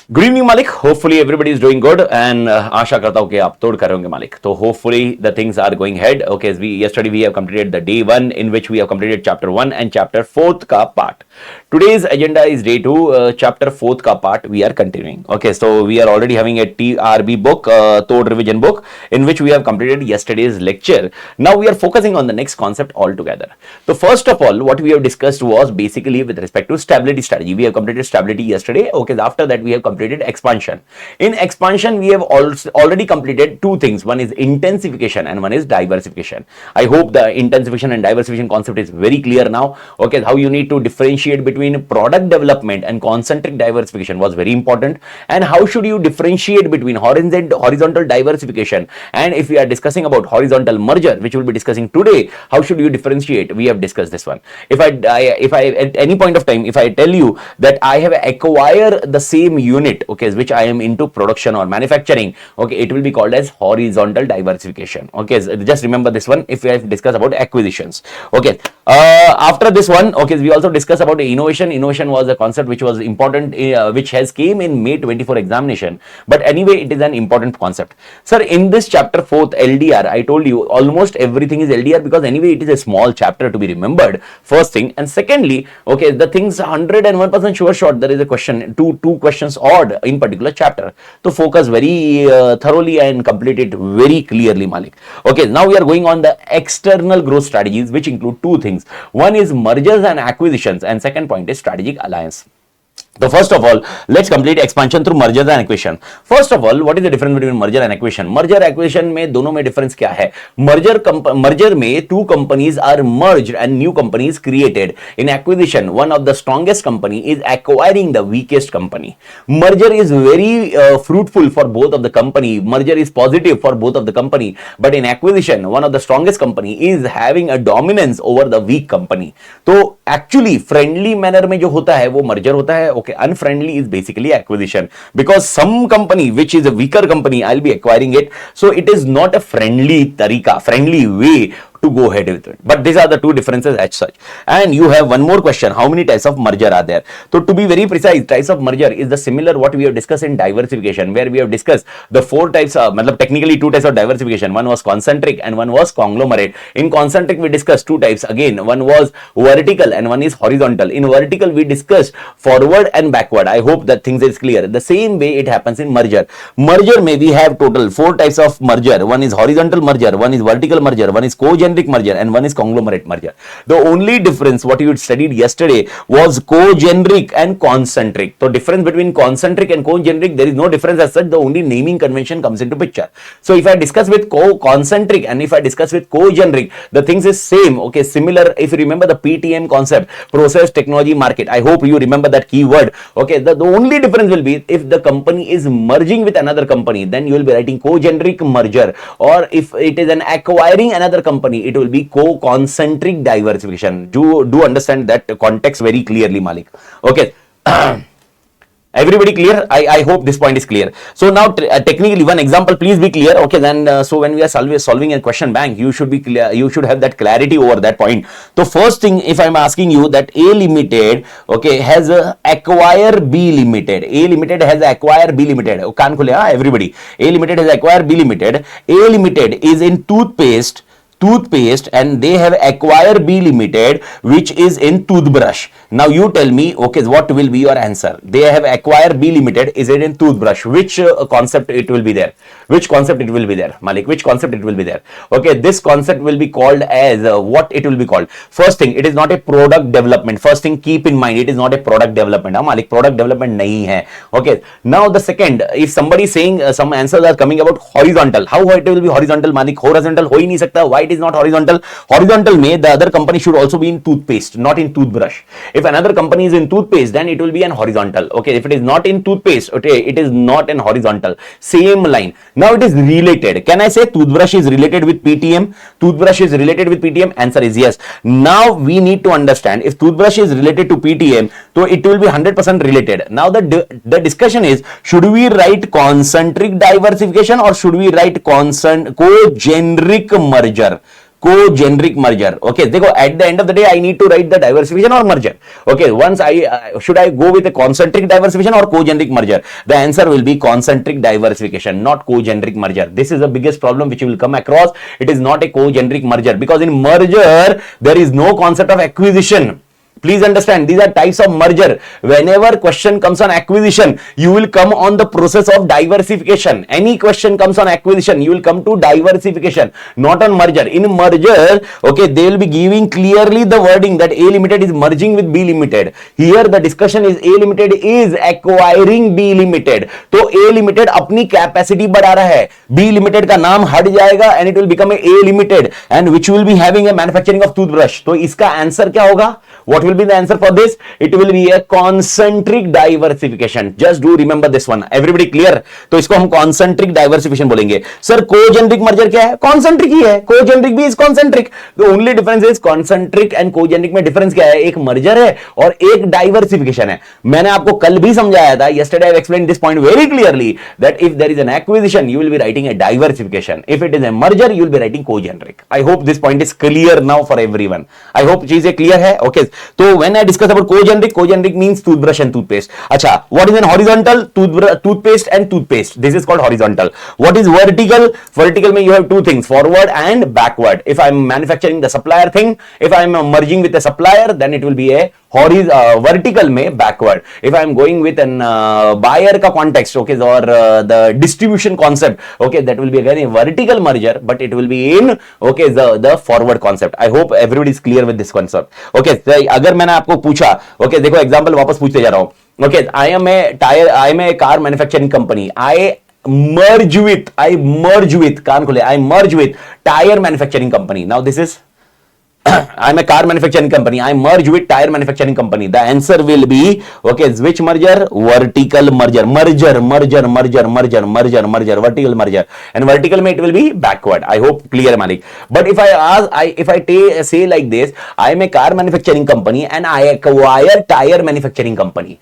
Good evening मालिक. Hopefully everybody is doing good and आशा करता हूं कि आप तोड़ कर होंगे मालिक. तो hopefully the things are going ahead. Okay, yesterday we have completed the day 1 in which we have completed chapter 1 and chapter 4th का part. Today's agenda is day 2, chapter 4th का part we are continuing. Okay, so we are already having a TRB book, Tod revision book, in which we have completed yesterday's lecture. Now we are focusing on the next concept altogether. So first of all, what we have discussed was basically with respect to stability strategy. We have completed stability yesterday. Okay, after that we have completed expansion. In expansion we have also already completed two things. One is intensification and one is diversification. I hope the intensification and diversification concept is very clear now. Okay, how you need to differentiate between product development and concentric diversification was very important, and how should you differentiate between horizontal diversification, and if we are discussing about horizontal merger, which we'll be discussing today, how should you differentiate? We have discussed this one. If I at any point of time, if I tell you that I have acquired the same unit, okay, which I am into production or manufacturing, okay, it will be called as horizontal diversification. Okay, so just remember this one if we have discussed about acquisitions. Okay, after this one, okay, we also discussed about innovation. Innovation was a concept which was important, which has came in May 24 examination, but anyway it is an important concept. Sir, in this chapter 4th LDR, I told you almost everything is LDR because anyway it is a small chapter to be remembered, first thing. And secondly, okay, the things 101% sure shot there is a question, two questions odd in particular chapter, to focus very thoroughly and complete it very clearly, Malik. Okay, now we are going on the external growth strategies, which include two things. One is mergers and acquisitions, and second point is strategic alliance. So first of all, let's complete expansion through mergers and acquisition. First of all, what is the difference between merger and acquisition? Merger acquisition में दोनों में difference क्या है? Merger में two companies are merged and new companies created. In acquisition, one of the strongest company is acquiring the weakest company. Merger is very fruitful for both of the company. Merger is positive for both of the company. But in acquisition, one of the strongest company is having a dominance over the weak company. तो actually friendly manner में जो होता है वो merger होता है. Okay, unfriendly is basically acquisition, because some company which is a weaker company, I'll be acquiring it, so it is not a friendly way to go ahead with it. But these are the two differences as such. And you have one more question, how many types of merger are there? So to be very precise, types of merger is the similar what we have discussed in diversification, where we have discussed the four types of, technically two types of diversification. One was concentric and one was conglomerate. In concentric we discussed two types again, one was vertical and one is horizontal. In vertical we discussed forward and backward. I hope that things is clear. The same way it happens in merger. Merger may we have total four types of merger. One is horizontal merger, one is vertical merger, one is co-generic merger, and one is conglomerate merger. The only difference what you studied yesterday was co-generic and concentric. So difference between concentric and co-generic, there is no difference as such. The only naming convention comes into picture. So if I discuss with concentric and if I discuss with co-generic, the things is same. Okay, similar. If you remember the PTM concept, process technology market, I hope you remember that keyword. Okay, the only difference will be if the company is merging with another company, then you will be writing co-generic merger, or if it is an acquiring another company, it will be co-concentric diversification. Do understand that context very clearly, Malik. Okay. Everybody clear? I hope this point is clear. So now technically one example, please be clear. Okay, then so when we are solving a question bank, you should be clear, you should have that clarity over that point. So first thing, if I'm asking you that A Limited, okay, has acquired B Limited. A Limited has acquired B Limited. Kaan khule ha everybody. A Limited has acquired B Limited. A Limited is in toothpaste, and they have acquired B Limited, which is in toothbrush. Now you tell me, okay, what will be your answer? They have acquired B Limited, is it in toothbrush? Which concept it will be there? Which concept it will be there, Malik? Which concept it will be there? Okay, this concept will be called as what it will be called? First thing, it is not a product development. First thing, keep in mind, it is not a product development. Malik, product development nahi hai. Okay, now the second, if somebody is saying some answers are coming about horizontal, how it will be horizontal, Malik? Horizontal ho hi nahi sakta. Why it is not horizontal? Horizontal may the other company should also be in toothpaste, not in toothbrush. If another company is in toothpaste, then it will be an horizontal. Okay, if it is not in toothpaste, okay, it is not an horizontal. Same line. Now it is related. Can I say toothbrush is related with PTM? Toothbrush is related with PTM? Answer is yes. Now we need to understand if toothbrush is related to PTM, so it will be 100% related. Now the discussion is, should we write concentric diversification or should we write co-generic merger? co-generic merger. Okay, देखो at the end of the day I need to write the diversification or merger. Okay, once I should I go with a concentric diversification or co-generic merger? The answer will be concentric diversification, not co-generic merger. This is the biggest problem which you will come across. It is not a co-generic merger, because in merger there is no concept of acquisition. Please understand, these are types of merger. Whenever question comes on acquisition, you will come on the process of diversification. Any question comes on acquisition, you will come to diversification, not on merger. In merger, okay, they will be giving clearly the wording that A Limited is merging with B Limited. Here the discussion is A Limited is acquiring B Limited. तो A Limited अपनी capacity बढ़ा रहा है, B Limited का नाम हट जाएगा and it will become a Limited and which will be having a manufacturing of toothbrush. तो इसका आंसर क्या होगा? What will be the answer for this? It will be a concentric diversification. Just do remember this one. Everybody clear? तो इसको हम concentric diversification बोलेंगे. Sir, co-generic merger क्या है? Concentric ही है. Co-generic भी is concentric. The only difference is concentric and co-generic में difference क्या है? एक merger है और एक diversification है. मैंने आपको कल भी समझाया था. Yesterday I have explained this point very clearly that if there is an acquisition, you will be writing a diversification. If it is a merger, you will be writing co-generic. I hope this point is clear now for everyone. I hope चीजें clear है. Okay. So when I discuss about co-generic means toothbrush and toothpaste. Acha, what is an horizontal? Toothpaste and toothpaste. This is called horizontal. What is vertical? Vertical means you have two things, forward and backward. If I'm manufacturing the supplier thing, if I'm merging with the supplier, then it will be a vertical में backward. If I'm going with an buyer का context, okay, or the distribution concept, okay, that will be again a vertical merger, but it will be in, okay, the forward concept. I hope everybody is clear with this concept. Okay, so अगर मैंने आपको पूछा, okay, देखो example वापस पूछते जा रहा हूं. Okay, I am a car manufacturing company. I merge with कान खोले, I merge with tire manufacturing company. Now this is I'm a car manufacturing company. I merge with tire manufacturing company. The answer will be, okay, which merger? Vertical merger. Merger. Vertical merger. And vertical mein it will be backward. I hope clear, Malik. But if I say like this, I am a car manufacturing company and I acquire tire manufacturing company.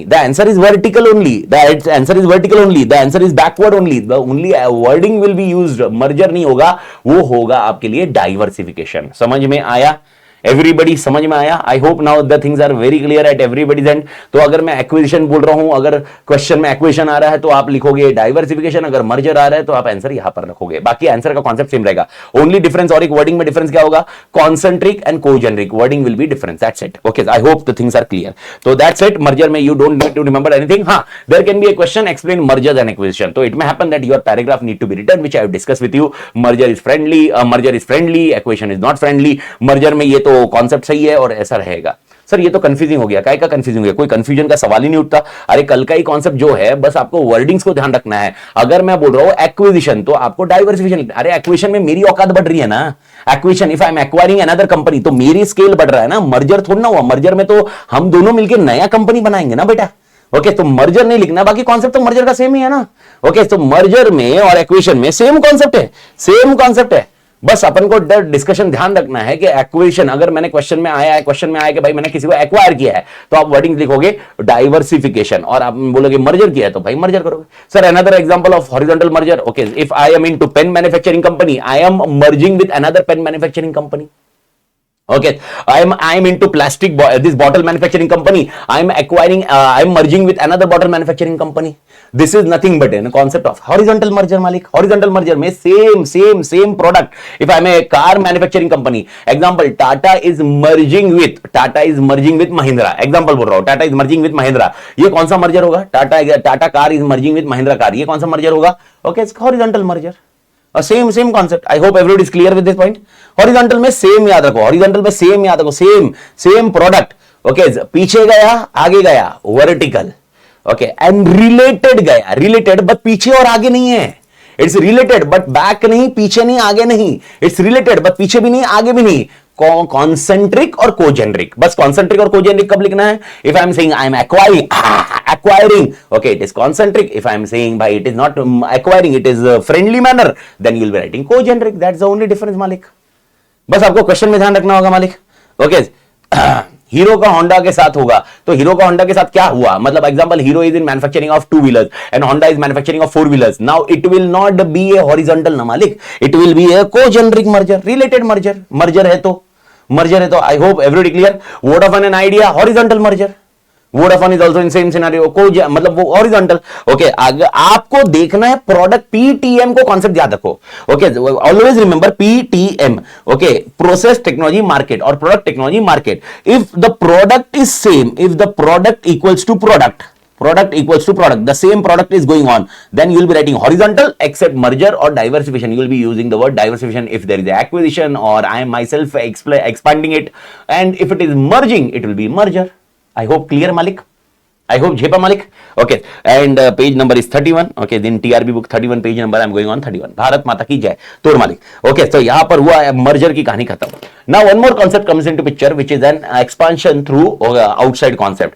The answer is vertical only. The answer is backward only. The only wording will be used. Merger नहीं होगा, वो होगा आप के लिए diversification. समझ में आया? एवरीबडी समझ में आया? I hope now the things are very clear at everybody's end. तो अगर मैं एक्विजिशन बोल रहा हूं, अगर क्वेश्चन में एक्विजिशन आ रहा है तो आप लिखोगे डाइवर्सिफिकेशन, अगर मर्जर आ रहा है तो आप आंसर यहां पर रखोगे. बाकी आंसर का कॉन्सेप्ट सेम रहेगा. ओनली डिफरेंस और एक वर्डिंग में डिफरेंस क्या होगा? Concentric and congeneric wording will be difference. That's it. Okay, I hope the things are clear. तो दैट्स इट. मर्जर में you don't need to remember anything. हां, there can be a question explain merger and acquisition. तो it may happen that your paragraph need to be written which I have discussed with you. Merger is friendly, acquisition is not friendly. Merger में ये तो concept सही है और ऐसा रहेगा. Sir ये तो कंफ्यूजिंग हो गया. काय का कंफ्यूजिंग हो गया? कोई कंफ्यूजन का सवाल ही नहीं उठता. अरे कल का ही कॉन्सेप्ट जो है, बस आपको वर्डिंग्स को ध्यान रखना है. अगर मैं बोल रहा हूं एक्विजिशन तो आपको डाइवर्सिफिकेशन. अरे एक्विजिशन में मेरी औकात बढ़ रही है ना. Acquisition, if I M acquiring another company, तो मेरी स्केल बढ़ रहा है ना. मर्जर थोड़ा ना हुआ. मर्जर में तो हम दोनों मिलकर नया कंपनी बनाएंगे ना बेटा. ओके, तो मर्जर नहीं लिखना, बाकी कॉन्सेप्ट तो मर्जर का सेम ही है ना. ओके, तो मर्जर में और एक्विजिशन में सेम कॉन्सेप्ट है. बस अपन को डिस्कशन ध्यान रखना है कि एक्विजिशन, अगर मैंने क्वेश्चन में आया कि भाई मैंने किसी को एक्वायर किया है, तो आप वर्डिंग लिखोगे डाइवर्सिफिकेशन. और आप बोलोगे मर्जर किया है तो भाई मर्जर करोगे. Sir another example of horizontal merger. Okay, if I am into pen manufacturing company, I am merging with another pen manufacturing company. Okay, I am into plastic this bottle manufacturing company. I am merging with another bottle manufacturing company. This is nothing but a concept of horizontal merger, Malik. Horizontal merger में same product. If I am a car manufacturing company, example, Tata is merging with Mahindra. Example बोल रहा हूँ, Tata is merging with Mahindra. ये कौन सा merger होगा? Tata car is merging with Mahindra car. ये कौन सा merger होगा? Okay, it's horizontal merger. Same concept. I hope everybody is clear with this point. Horizontal में सेम याद रखो, सेम प्रोडक्ट. ओके, पीछे गया आगे गया vertical. Okay, and related but पीछे और आगे नहीं है. इट्स रिलेटेड बट बैक नहीं, पीछे नहीं, आगे नहीं. इट्स रिलेटेड बट पीछे भी नहीं, आगे भी नहीं. कॉन्सेंट्रिक और कोजेनरिक. बस कॉन्सेंट्रिक और कोजेनरिक कब लिखना है? If I am saying I am acquiring, okay, it is concentric. If I am saying by it is not acquiring, it is friendly manner, then you will be writing co-generic. That's the only difference, Malik. बस आपको question में ध्यान रखना होगा, मालिक. Okay, hero का Honda के साथ होगा, तो हीरो का होंडा के साथ क्या हुआ, मतलब example Hero is in manufacturing of two wheelers and Honda is manufacturing of four wheelers. Now it will not be a horizontal ना मालिक, it will be a congeneric merger, related merger. Merger है तो I hope everybody clear. Vodafone and Idea horizontal merger. Vodafone is also in same scenario, को मतलब वो horizontal. Okay, आपको देखना है प्रोडक्ट पीटीएम को, कॉन्सेप्ट याद रखो. Okay, always remember PTM. Okay, process technology market और product technology market. If the product is same, if the product equals to product equals to product, the same product is going on, then you will be writing horizontal, except merger or diversification. You will be using the word diversification if there is acquisition or I am myself expanding it, and if it is merging, it will be merger. I hope clear, Malik. I hope Jhepa Malik. Okay, and page number is 31. Okay, then TRB book 31 page number I am going on 31. Bharat माता की जय. तोड़ मालिक. Okay, so यहाँ पर हुआ merger की कहानी खत्म. Now one more concept comes into picture, which is an expansion through outside concept.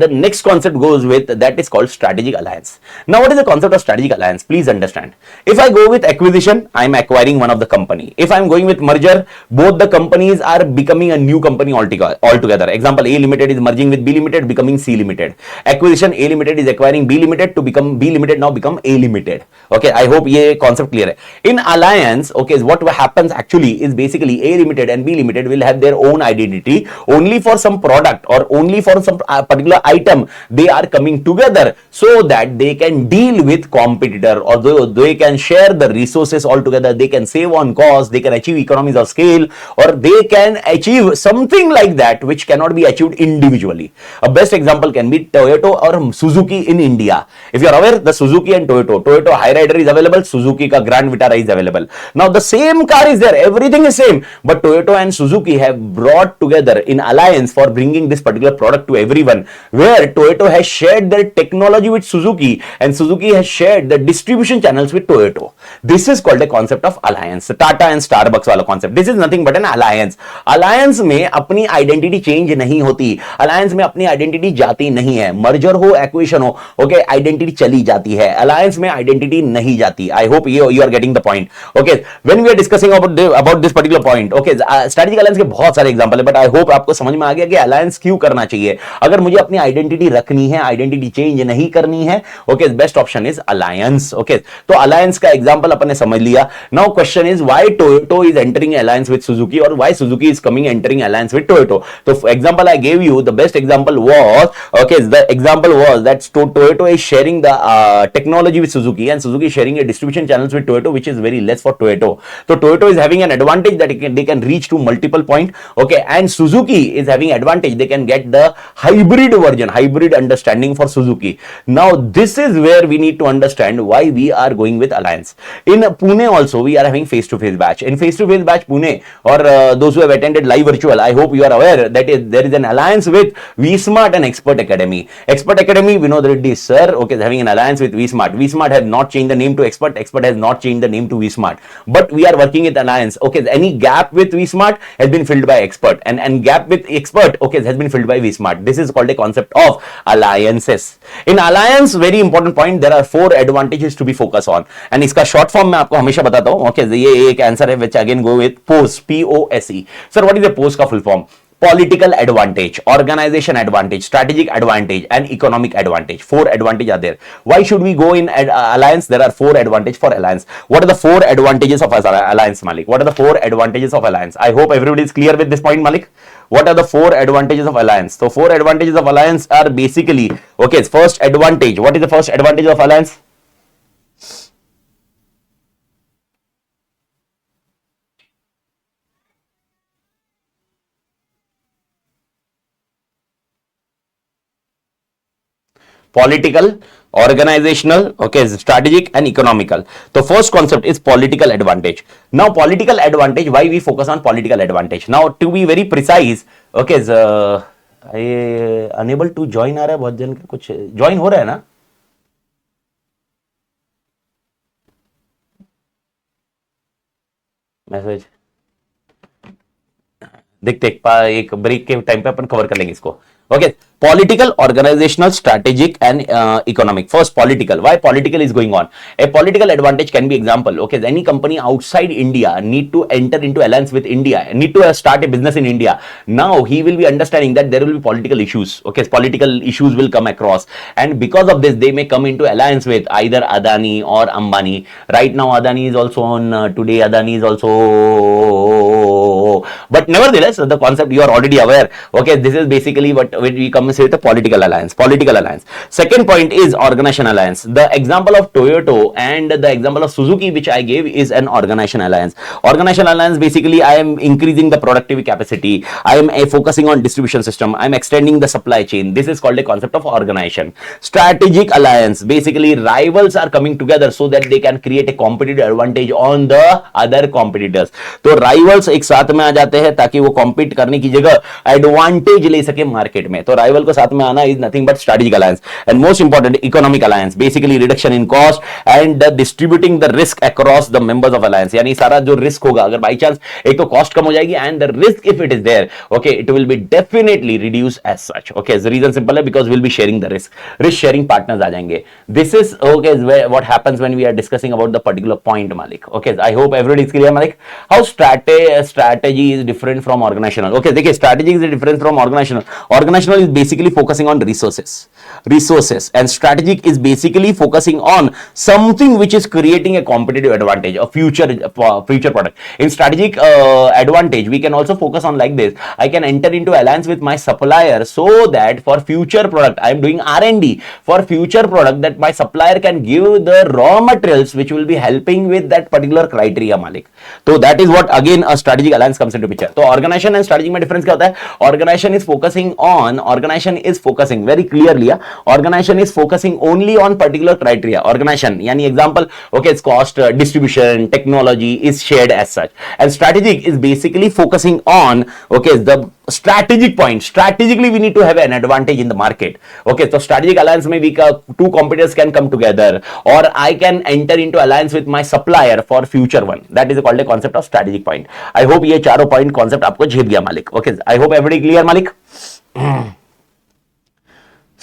The next concept goes with, that is called strategic alliance. Now what is the concept of strategic alliance? Please understand. If I go with acquisition, I am acquiring one of the company. If I am going with merger, both the companies are becoming a new company altogether. Example, A Limited is merging with B Limited, becoming C Limited. Acquisition, A Limited is acquiring B Limited to become B Limited, now become A Limited. Okay, I hope ये concept clear है. In alliance, okay, what happens actually is basically A Limited and B Limited will have their own identity only for some product or only for some particular item. They are coming together so that they can deal with competitor, or they can share the resources all together. They can save on cost, they can achieve economies of scale, or they can achieve something like that which cannot be achieved individually. A best example can be Toyota or Suzuki in India. If you are aware, the Suzuki and Toyota Hyryder is available, Suzuki ka Grand Vitara is available. Now the same car is there, everything is same, but Toyota and Suzuki have brought together in alliance for bringing this particular product to everyone, where Toyota has shared their technology with Suzuki and Suzuki has shared the distribution channels with Toyota. This is called a concept of alliance. Tata and Starbucks वाला concept. This is nothing but an alliance. Alliance में अपनी identity change नहीं होती, alliance में अपनी identity जाती नहीं है. Merger हो, acquisition हो, okay, identity चली जाती है. Alliance में identity नहीं जाती. I hope you are getting the point. Okay, when we are discussing about this particular point, okay, strategic alliance के बहुत सारे example है, but I hope आपको समझ में आ गया कि alliance क्यों करना चाहिए. अगर मुझे अपनी identity रखनी है, identity change नहीं करनी है, okay, best option is alliance. Okay, तो alliance का example अपन ने समझ लिया. Now question is why Toyota is entering alliance with Suzuki, or why Suzuki is entering alliance with Toyota. So for example I gave you, the best example was, okay, the example was that Toyota is sharing the technology with Suzuki and Suzuki is sharing a distribution channels with Toyota, which is very less for Toyota. So Toyota is having an advantage that they can reach to multiple point, okay, and Suzuki is having advantage, they can get the hybrid version, hybrid understanding for Suzuki. Now this is where we need to understand why we are going with alliance. In Pune also we are having face-to-face batch. In face-to-face batch Pune, or those who have attended live virtual, I hope you are aware that there is an alliance with V-Smart and Expert Academy. Expert Academy, Vinod Reddy sir, okay, is having an alliance with V-Smart. V-Smart has not changed the name to Expert, Expert has not changed the name to V-Smart, but we are working with alliance. Okay, any gap with V-Smart has been filled by Expert, and gap with Expert, okay, has been filled by V-Smart. This is called a concept of alliances. In alliance, very important point, there are 4 advantages to be focused on, and इसका short form मैं आपको हमेशा बताता हूँ. Okay, ये एक answer है which again go with POSE, POSE. Sir, what is the POSE का full form? Political advantage, organization advantage, strategic advantage, and economic advantage. 4 advantages are there. Why should we go in alliance? There are 4 advantages for alliance. What are the 4 advantages of alliance, Malik? What are the 4 advantages of alliance? I hope everybody is clear with this point, Malik. What are the 4 advantages of alliance? So 4 advantages of alliance are basically, okay, first advantage. What is the first advantage of alliance? Political, organizational, okay, strategic and economical. The first concept is political advantage. Now political advantage, why we focus on political advantage? Now to be very precise, okay, I unable to join आ रहा है, बहुत जन का कुछ join हो रहा है ना? मैसेज देखते एक ब्रेक के टाइम पे अपन कवर कर लेंगे इसको. Okay, political, organizational, strategic, and economic. First, political. Why political is going on? A political advantage can be example. Okay, any company outside India need to enter into alliance with India, need to start a business in India. Now he will be understanding that there will be political issues. Okay, political issues will come across, and because of this, they may come into alliance with either Adani or Ambani. Right now, Adani is also on. Today, Adani is also. But nevertheless, the concept you are already aware. Okay, this is basically what we come and say the political alliance. Political alliance. Second point is organization alliance. The example of Toyota and the example of Suzuki, which I gave, is an organization alliance. Organization alliance, basically, I am increasing the productivity capacity. I am focusing on distribution system. I am extending the supply chain. This is called a concept of organization. Strategic alliance. Basically, rivals are coming together so that they can create a competitive advantage on the other competitors. तो rivals एक साथ में आ जाते हैं ताकि वो compete करने की जगह advantage ले सके मार्केट में. तो rival को साथ में आना is nothing but strategic alliance. And most important, economic alliance. Basically, reduction in cost and distributing the risk across the members of alliance. यानी सारा जो risk होगा, अगर by chance एक तो cost कम हो जाएगी and the risk if it is there, okay, it will be definitely reduced as such. Okay, the reason simple है because we'll be sharing the risk. Risk sharing partners आ जाएंगे. This is okay what happens when we are discussing about the particular point, Malik. Okay, I hope everybody is clear, Malik. How strategy is different from organizational. Okay, देखिए strategy is different from organizational. Organizational is basically focusing on resources, and strategic is basically focusing on something which is creating a competitive advantage, a future product. In strategic advantage, we can also focus on like this. I can enter into alliance with my supplier so that for future product, I am doing R&D for future product that my supplier can give the raw materials which will be helping with that particular criteria, Malik. So that is what again a strategic alliance comes into picture. So organization and strategic में difference क्या होता है? Organization is focusing very clearly. Organization is focusing only on particular criteria. Organization यानी example, okay, it's cost, distribution, technology is shared as such. And strategic is basically focusing on, okay, the strategic point. Strategically, we need to have an advantage in the market. Okay, so strategic alliance में two competitors can come together, or I can enter into alliance with my supplier for future one. That is called a concept of strategic point. I hope ये चारों point concept आपको झेप गया, Malik. Okay, I hope everybody clear, Malik.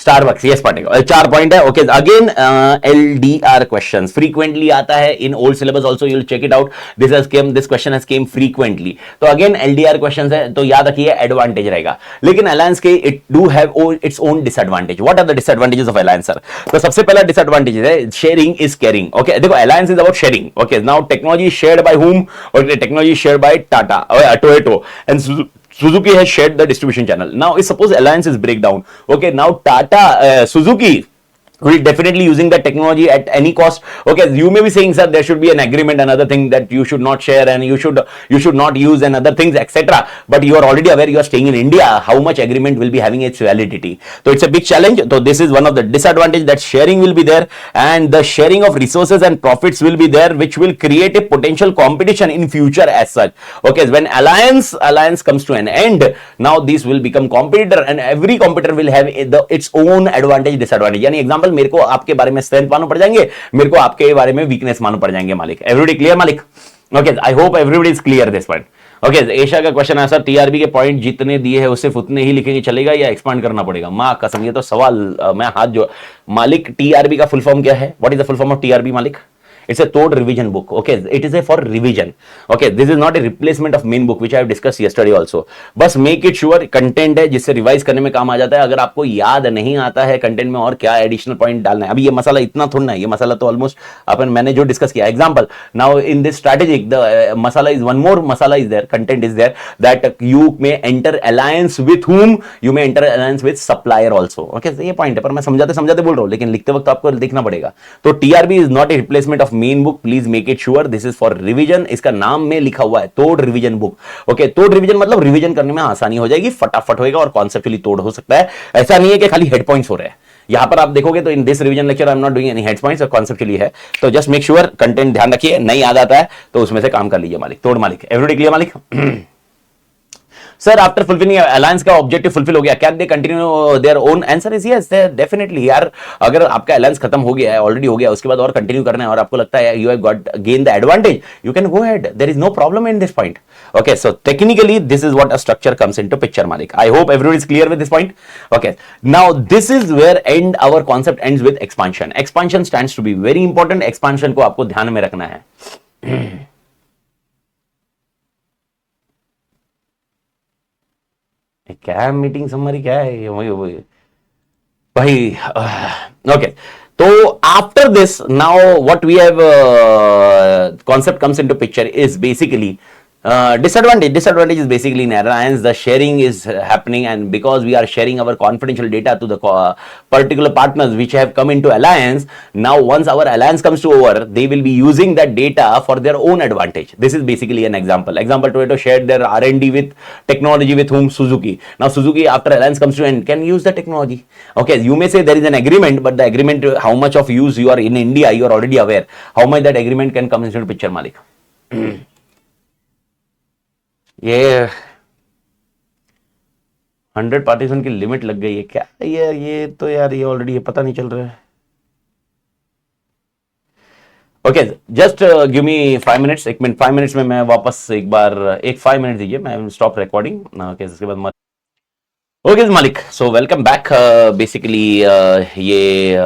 Starbucks, yes, particle. 4 point है. Okay, again LDR questions frequently आता है in old syllabus also. You'll check it out. This question has came frequently. तो again LDR questions है, तो याद रखिए advantage रहेगा. लेकिन alliance के it do have its own disadvantage. What are the disadvantages of alliance, sir? तो सबसे पहला disadvantage है sharing is caring. Okay, देखो alliance is about sharing. Okay, now technology is shared by whom? Okay, technology is shared by Tata, Toyota, and Suzuki has shared the distribution channel. Now, if suppose alliance is breakdown, okay, now Tata, Suzuki will definitely using the technology at any cost. Okay, you may be saying, sir, there should be an agreement, another thing that you should not share and you should not use and other things, etc. But you are already aware you are staying in India, how much agreement will be having its validity. So it's a big challenge. So this is one of the disadvantage, that sharing will be there and the sharing of resources and profits will be there, which will create a potential competition in future as such. Okay, when alliance comes to an end, now this will become competitor and every competitor will have its own advantage, disadvantage. यानी example, मेरे को आपके बारे में strength मालूम पड़ जाएंगे, मेरे को आपके बारे में वीकनेस मालूम पड़ जाएंगे, मालिक. एवरीबॉडी क्लियर, मालिक? Okay, I hope everybody is clear this point. Okay, Asia का क्वेश्चन आंसर, टीआरबी के पॉइंट जितने दिए हैं उससे उतने ही लिखेंगे चलेगा या एक्सपांड करना पड़ेगा? मां कसम, ये तो सवाल मैं हाथ जो, मालिक टीआरबी का फुल फॉर्म क्या है? What is the full form of TRB, मालिक? It's a third revision book. Okay, it is a for revision. Okay, this is not a replacement of main book which I have discussed yesterday also. बस make it sure content है जिससे revise करने में काम आ जाता है. अगर आपको याद नहीं आता है कंटेंट में और क्या एडिशनल पॉइंट डालना है, अभी ये मसाला इतना थोड़ा ना है, ये मसाला तो ऑलमोस्ट मैंने जो डिस्कस किया. Example, now in this strategic the masala is one more masala is there, content is there that you may enter alliance with whom, you may enter alliance with supplier also. Okay, ये point है, पर मैं समझाते बोल रहा हूँ, लेकिन लिखते वक्त आपको देखना पड़ेगा. तो TRB is not a replacement of main book. Please make it sure this is for revision. इसका नाम में लिखा हुआ है तोड़ रिवीजन बुक. ओके, तोड़ रिवीजन मतलब रिवीजन करने में आसानी हो जाएगी, फटाफट होएगा और कॉन्सेप्चुअली तोड़ हो सकता है. ऐसा नहीं है कि खाली हेड पॉइंट्स हो रहे हैं. यहां पर आप देखोगे तो in this revision lecture I am not doing any head points, और कॉन्सेप्चुअली है. तो जस्ट मेक श्योर कंटेंट ध्यान रखिए, नहीं याद आता है तो उसमें से काम कर लीजिए, मालिक. तोड़, मालिक. एवरीबॉडी क्लियर, मालिक? सर आफ्टर फुलफिलिंग अलायंस का ऑब्जेक्टिव फुलफिल हो गया, can they continue their own? Answer is yes, definitely यार। अगर आपका अलायंस खत्म हो गया है, ऑलरेडी हो गया, उसके बाद और कंटिन्यू करना है और आपको लगता है you have got gain the advantage, you can go ahead, there is no problem in this point. Okay, so technically this is what a structure comes into picture, Malik. I hope everybody is clear with this point. Okay, now this is where our concept ends with expansion. Expansion stands to be very important. Expansion को आपको ध्यान में रखना है। क्या meeting summary क्या है वही भाई। ओके, तो after this now what we have concept comes into picture is basically disadvantage is basically in alliance the sharing is happening, and because we are sharing our confidential data to the particular partners which have come into alliance, now once our alliance comes to over, they will be using that data for their own advantage. This is basically an example. Toyota shared their R&D with technology with whom? Suzuki. Now Suzuki after alliance comes to end can use the technology. Okay, you may say there is an agreement, but the agreement, how much of use you are in India, you are already aware how much that agreement can come into the picture, Malik. ये 100 partition की limit लग गई है क्या? ये तो यार ये ऑलरेडी पता नहीं चल रहा है। Okay, just give me 5 minutes, 1 minute 5 minutes में मैं वापस एक बार 5 मिनट दीजिए, मैं स्टॉप रिकॉर्डिंग। ओके, इसके बाद ओके मालिक, सो वेलकम बैक। बेसिकली ये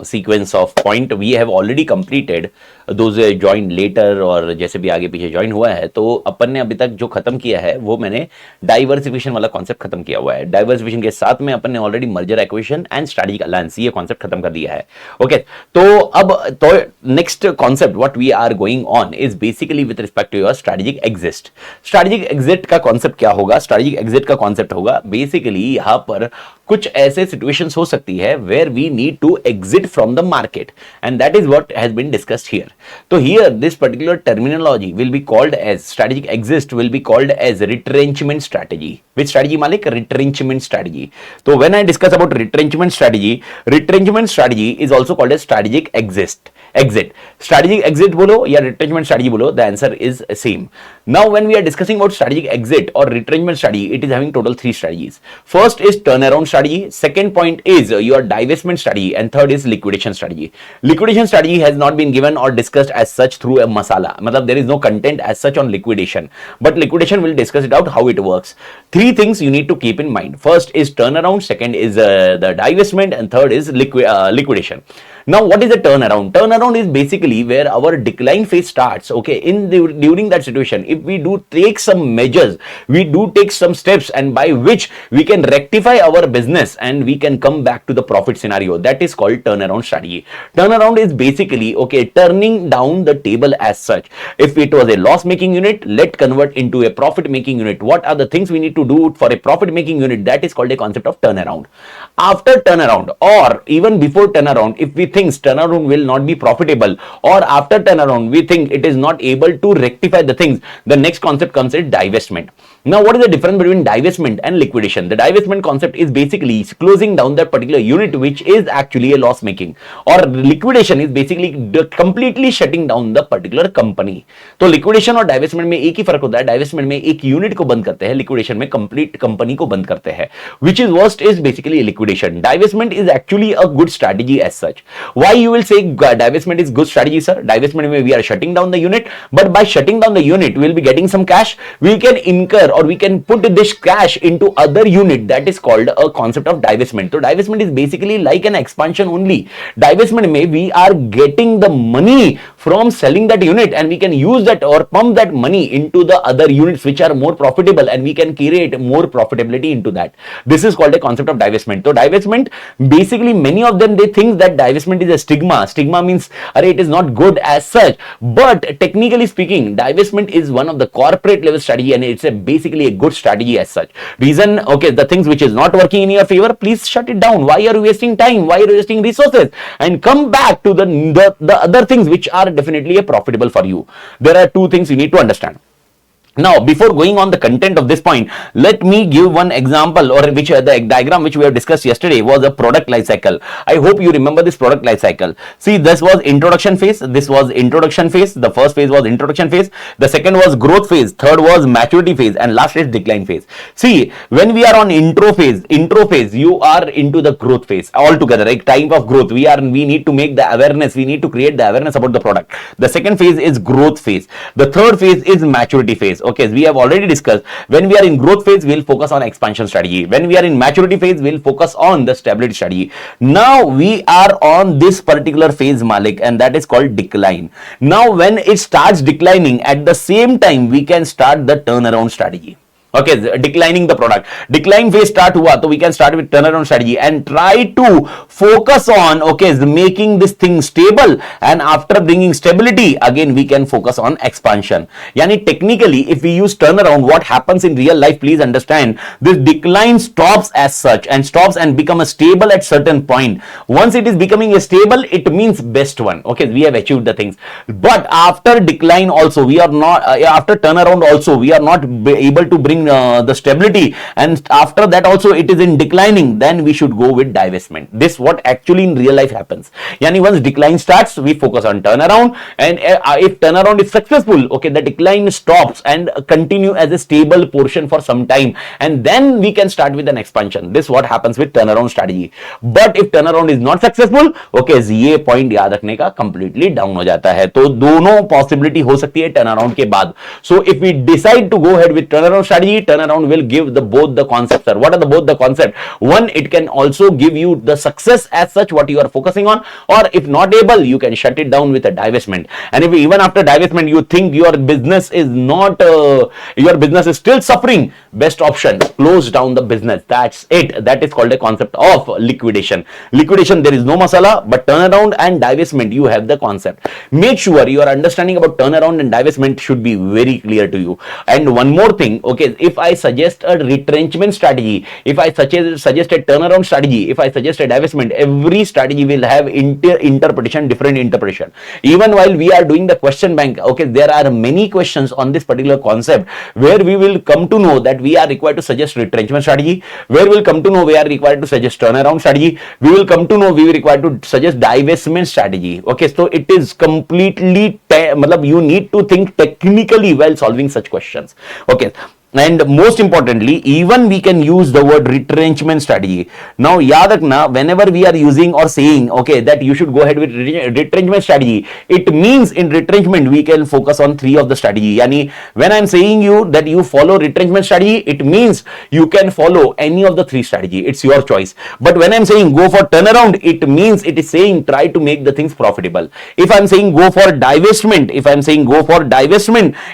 sequence of point we have already completed, those join letter और जैसे भी आगे पीछे ज्वाइन हुआ है, तो अपन ने अभी तक जो खत्म किया है वो मैंने डाइवर्सिफिकेशन वाला कॉन्सेप्ट खत्म किया हुआ है। डाइवर्सिफिकेशन के साथ में अपन ने already merger acquisition and strategic alliance ये कॉन्सेप्ट खत्म कर दिया है। ओके, तो अब तो next concept what we are going on is basically with respect to your strategic exit. Strategic exit का कॉन्सेप्ट क्या होगा? स्ट्रेटेजिक एग्जिट का कॉन्सेप्ट होगा बेसिकली यहां पर कुछ ऐसे सिचुएशंस हो सकती है where we need to exit from the market, and that is what has been discussed here. तो here this particular terminology will be called as strategic exit will be called as retrenchment strategy. Which strategy मालिक? Retrenchment strategy. तो when I discuss about retrenchment strategy is also called as strategic exit. Strategic exit बोलो या retrenchment strategy बोलो, the answer is same. Now when we are discussing about strategic exit or retrenchment strategy, it is having total 3 strategies. First is turnaround strategy, second point is your divestment strategy, and third is liquidation strategy. Liquidation strategy has not been given or discussed as such through a masala, matlab there is no content as such on liquidation, but liquidation will discuss it out how it works. 3 things you need to keep in mind. First is turnaround, second is the divestment, and third is liquidation. Now what is the turnaround? Turnaround is basically where our decline phase starts. Okay, during that situation, if we do take some measures, we do take some steps, and by which we can rectify our business and we can come back to the profit scenario, that is called turnaround strategy. Turnaround is basically okay, turning down the table as such. If it was a loss making unit, let convert into a profit making unit. What are the things we need to do for a profit making unit? That is called a concept of turnaround. After turnaround or even before turnaround, if we think turnaround will not be profitable, or after turnaround we think it is not able to rectify the things, the next concept comes is divestment. Now what is the difference between divestment and liquidation? The divestment concept is basically closing down that particular unit which is actually a loss making, or liquidation is basically completely shutting down the particular company. तो liquidation और divestment में एक ही फर्क होता है, divestment में एक unit को बंद करते हैं, liquidation में complete कंपनी को बंद करते हैं, which is worst is basically liquidation. Divestment is actually a good strategy as such. Why you will say divestment is good strategy, sir? Divestment में we are shutting down the unit, but by shutting down the unit we will be getting some cash, we can incur or we can put this cash into other unit, that is called a concept of divestment. So divestment is basically like an expansion only. Divestment में we are getting the money from selling that unit and we can use that or pump that money into the other units which are more profitable, and we can create more profitability into that. This is called a concept of divestment. So divestment basically many of them they think that divestment is a stigma means it is not good as such, but technically speaking divestment is one of the corporate level strategy and it's a basically a good strategy as such. Reason, okay, the things which is not working in your favor, please shut it down. Why are you wasting time? Why are you wasting resources? And come back to the other things which are definitely profitable for you. There are 2 things you need to understand. Now, before going on the content of this point, let me give one example, or which the diagram which we have discussed yesterday was a product life cycle. I hope you remember this product life cycle. See, this was introduction phase. This was introduction phase. The first phase was introduction phase. The second was growth phase. Third was maturity phase, and last is decline phase. See, when we are on intro phase, you are into the growth phase altogether. Like time of growth, we need to make the awareness. We need to create the awareness about the product. The second phase is growth phase. The third phase is maturity phase. Okay, we have already discussed when we are in growth phase, we'll focus on expansion strategy. When we are in maturity phase, we'll focus on the stability strategy. Now we are on this particular phase, Malik, and that is called decline. Now when it starts declining, at the same time we can start the turnaround strategy. Okay, declining the product. Decline phase start hua, so we can start with turnaround strategy and try to focus on, okay, making this thing stable, and after bringing stability, again we can focus on expansion. Yani technically, if we use turnaround, what happens in real life, please understand, this decline stops as such and stops and become a stable at certain point. Once it is becoming a stable, it means best one. Okay, we have achieved the things. But after decline also, we are not, after turnaround also, we are not able to bring the stability, and after that also it is in declining, then we should go with divestment. This what actually in real life happens. Yani once decline starts, we focus on turnaround, and if turnaround is successful, okay, the decline stops and continue as a stable portion for some time, and then we can start with an expansion. This what happens with turnaround strategy. But if turnaround is not successful, okay, ये point याद रखने का completely down हो जाता है. तो दोनों possibility हो सकती है turnaround के बाद. So if we decide to go ahead with turnaround strategy, turnaround will give both the concepts, sir. What are both the concept? One, it can also give you the success as such what you are focusing on, or if not able, you can shut it down with a divestment. And if even after divestment you think your business is not your business is still suffering, best option, close down the business. That's it. That is called a concept of liquidation. Liquidation, there is no masala, but turnaround and divestment, you have the concept. Make sure your understanding about turnaround and divestment should be very clear to you. And one more thing, okay, if I suggest a retrenchment strategy, if I suggest a turnaround strategy, if I suggest a divestment, every strategy will have interpretation, different interpretation. Even while we are doing the question bank, okay, there are many questions on this particular concept where we will come to know that we are required to suggest retrenchment strategy, where we'll come to know we are required to suggest turnaround strategy, we will come to know we are required to suggest divestment strategy. Okay, so it is completely, you need to think technically while solving such questions. Okay. And most importantly, even we can use the word retrenchment strategy. Now, yaad rakhna, whenever we are using or saying, okay, that you should go ahead with retrenchment strategy, it means in retrenchment, we can focus on 3 of the strategy. Yani, when I'm saying you that you follow retrenchment strategy, it means you can follow any of the 3 strategy. It's your choice. But when I'm saying go for turnaround, it means it is saying try to make the things profitable. If I'm saying go for divestment,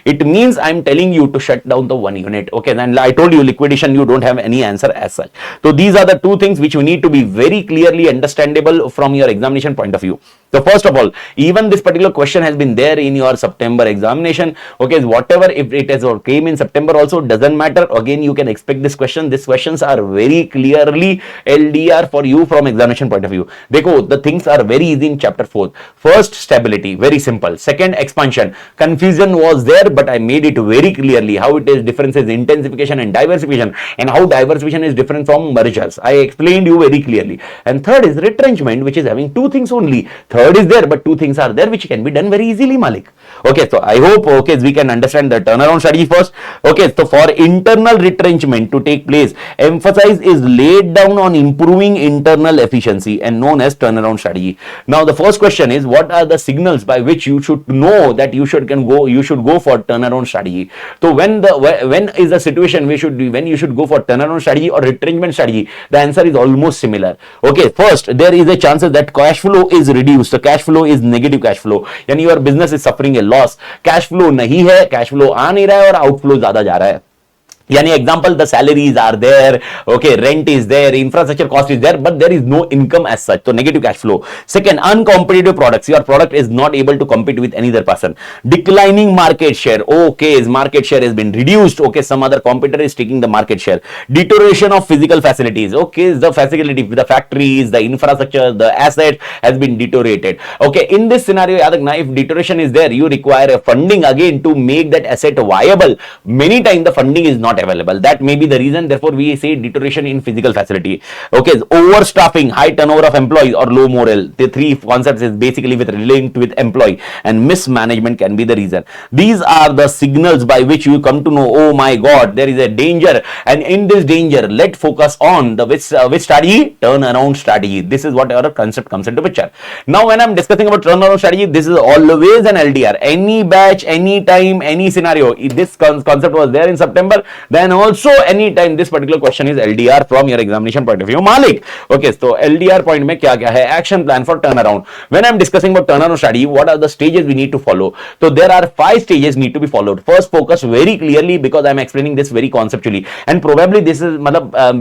it means I'm telling you to shut down the one unit. Okay, then I told you liquidation, you don't have any answer as such. So these are the 2 things which you need to be very clearly understandable from your examination point of view. So first of all, even this particular question has been there in your September examination. Okay, whatever, if it has or came in September also, doesn't matter. Again, you can expect this question. These questions are very clearly LDR for you from examination point of view. Dekho, the things are very easy in chapter 4. First, stability, very simple. Second, expansion. Confusion was there, but I made it very clearly how it is differences intensification and diversification, and how diversification is different from mergers. I explained you very clearly. And third is retrenchment, which is having 2 things only. Third is there, but 2 things are there which can be done very easily, Malik. Okay, so I hope, okay, we can understand the turnaround strategy first. Okay, so for internal retrenchment to take place, emphasis is laid down on improving internal efficiency and known as turnaround strategy. Now, the first question is, what are the signals by which you should know that you should go for turnaround strategy? So when is the situation when you should go for turnaround strategy or retrenchment strategy? The answer is almost similar. Okay, first, there is a chances that cash flow is reduced. So cash flow is negative cash flow, यानी your business is suffering a loss. Cash flow नहीं है, cash flow आ नहीं रहा है और outflow ज्यादा जा रहा है. Yani example, the salaries are there, okay, rent is there, infrastructure cost is there, but there is no income as such, so negative cash flow. Second, uncompetitive products, your product is not able to compete with any other person. Declining market share, okay, market share has been reduced, okay, some other competitor is taking the market share. Deterioration of physical facilities, okay, the facility, the factories, the infrastructure, the asset has been deteriorated. Okay, in this scenario, if deterioration is there, you require a funding again to make that asset viable. Many times the funding is not available. That may be the reason. Therefore, we say deterioration in physical facility. Okay, overstaffing, high turnover of employees, or low morale. The three concepts is basically linked with employee, and mismanagement can be the reason. These are the signals by which you come to know, oh my God, there is a danger, and in this danger, let's focus on the which strategy? Turnaround strategy. This is what our concept comes into picture. Now, when I'm discussing about turnaround strategy, this is always an LDR. Any batch, any time, any scenario. This concept was there in September. Then also anytime this particular question is LDR from your examination point of view. Malik. Okay, so LDR point mein kya hai? Action plan for turnaround. When I'm discussing about turnaround strategy, what are the stages we need to follow? So there are 5 stages need to be followed. First, focus very clearly, because I'm explaining this very conceptually, and probably this is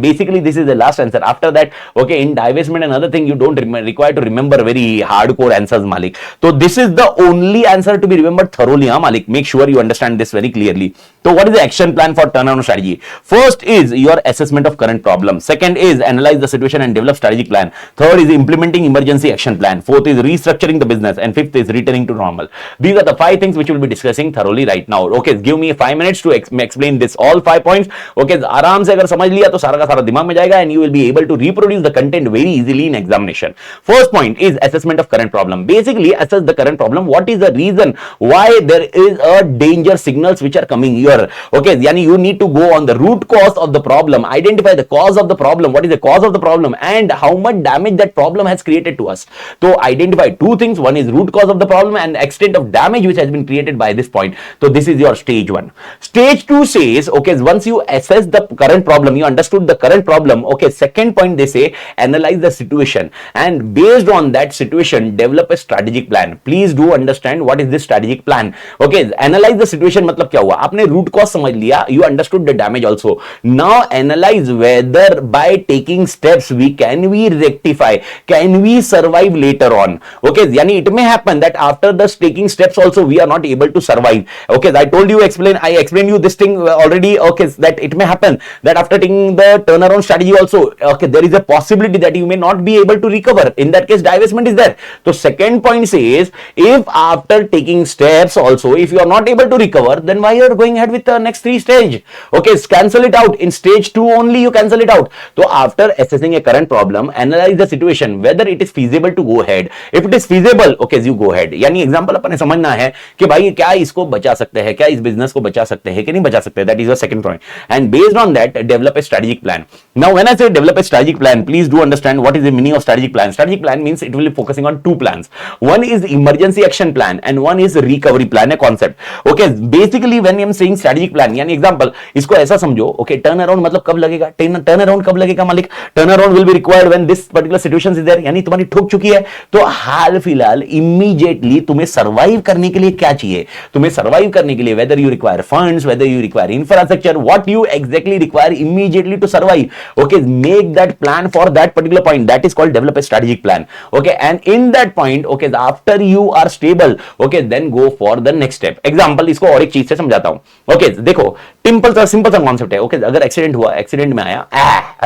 basically this is the last answer. After that, okay, in divestment and other thing, you don't require to remember very hardcore answers, Malik. So this is the only answer to be remembered thoroughly, Malik. Make sure you understand this very clearly. So what is the action plan for turnaround strategy? First is your assessment of current problem. Second is analyze the situation and develop strategic plan. Third is implementing emergency action plan. Fourth is restructuring the business, and fifth is returning to normal. These are the 5 things which we'll be discussing thoroughly right now. Okay, give me 5 minutes to explain this all 5 points. Okay, आराम से अगर समझ लिया तो सारा का सारा दिमाग में जाएगा, and you will be able to reproduce the content very easily in examination. First point is assessment of current problem. Basically, assess the current problem. What is the reason why there is a danger signals which are coming here? Okay, yani you need to go on the root cause of the problem, identify the cause of the problem, what is the cause of the problem, and how much damage that problem has created to us. So identify 2 things. One is root cause of the problem and extent of damage which has been created by this point. So this is your stage 1. Stage 2 says, okay, once you assess the current problem, you understood the current problem. Okay, second point they say analyze the situation, and based on that situation develop a strategic plan. Please do understand what is this strategic plan. Okay, analyze the situation मतलब क्या हुआ? आपने root cause समझ लिया, you understood the damage also. Now analyze whether by taking steps can we rectify, can we survive later on. Okay, yani it may happen that after the taking steps also we are not able to survive. Okay, I told you, I explained you this thing already. Okay, that it may happen that after taking the turnaround strategy also, okay, there is a possibility that you may not be able to recover. In that case, divestment is there. So second point says, if after taking steps also, if you are not able to recover, then why you are going ahead with the next 3 stage? Okay, cancel it out. In stage 2 only you cancel it out. So after assessing a current problem, analyze the situation whether it is feasible to go ahead. If it is feasible, okay, you go ahead. यानी example अपने समझना है कि भाई क्या इसको बचा सकते हैं, क्या इस बिजनेस को बचा सकते हैं कि नहीं बचा सकते. That is your second point. And based on that, develop a strategic plan. Now, when I say develop a strategic plan, please do understand what is the meaning of strategic plan. Strategic plan means it will be focusing on 2 plans. One is emergency action plan and one is recovery plan, a concept. Okay, basically when I am saying strategic plan, यानी example इसको ऐसा समझो. Okay, turn around मतलब कब लगेगा? Turn around कब लगेगा मालिक? Turn around will be required when this particular situation is there. यानी तुम्हारी ठोक चुकी है, तो हाल फिलहाल immediately तुम्हें सर्वाइव करने के लिए क्या चाहिए? तुम्हें सर्वाइव करने के लिए whether you require funds, whether you require infrastructure, what you exactly require immediately to survive. Okay, make that plan for that particular point. That is called develop a strategic plan. Okay, and in that point, okay, after you are stable, okay, then go for the next step. Example, इसको और एक चीज से समझाता हूं. Okay, देखो simple सा concept है. ओके, अगर एक्सीडेंट हुआ, एक्सीडेंट में आया,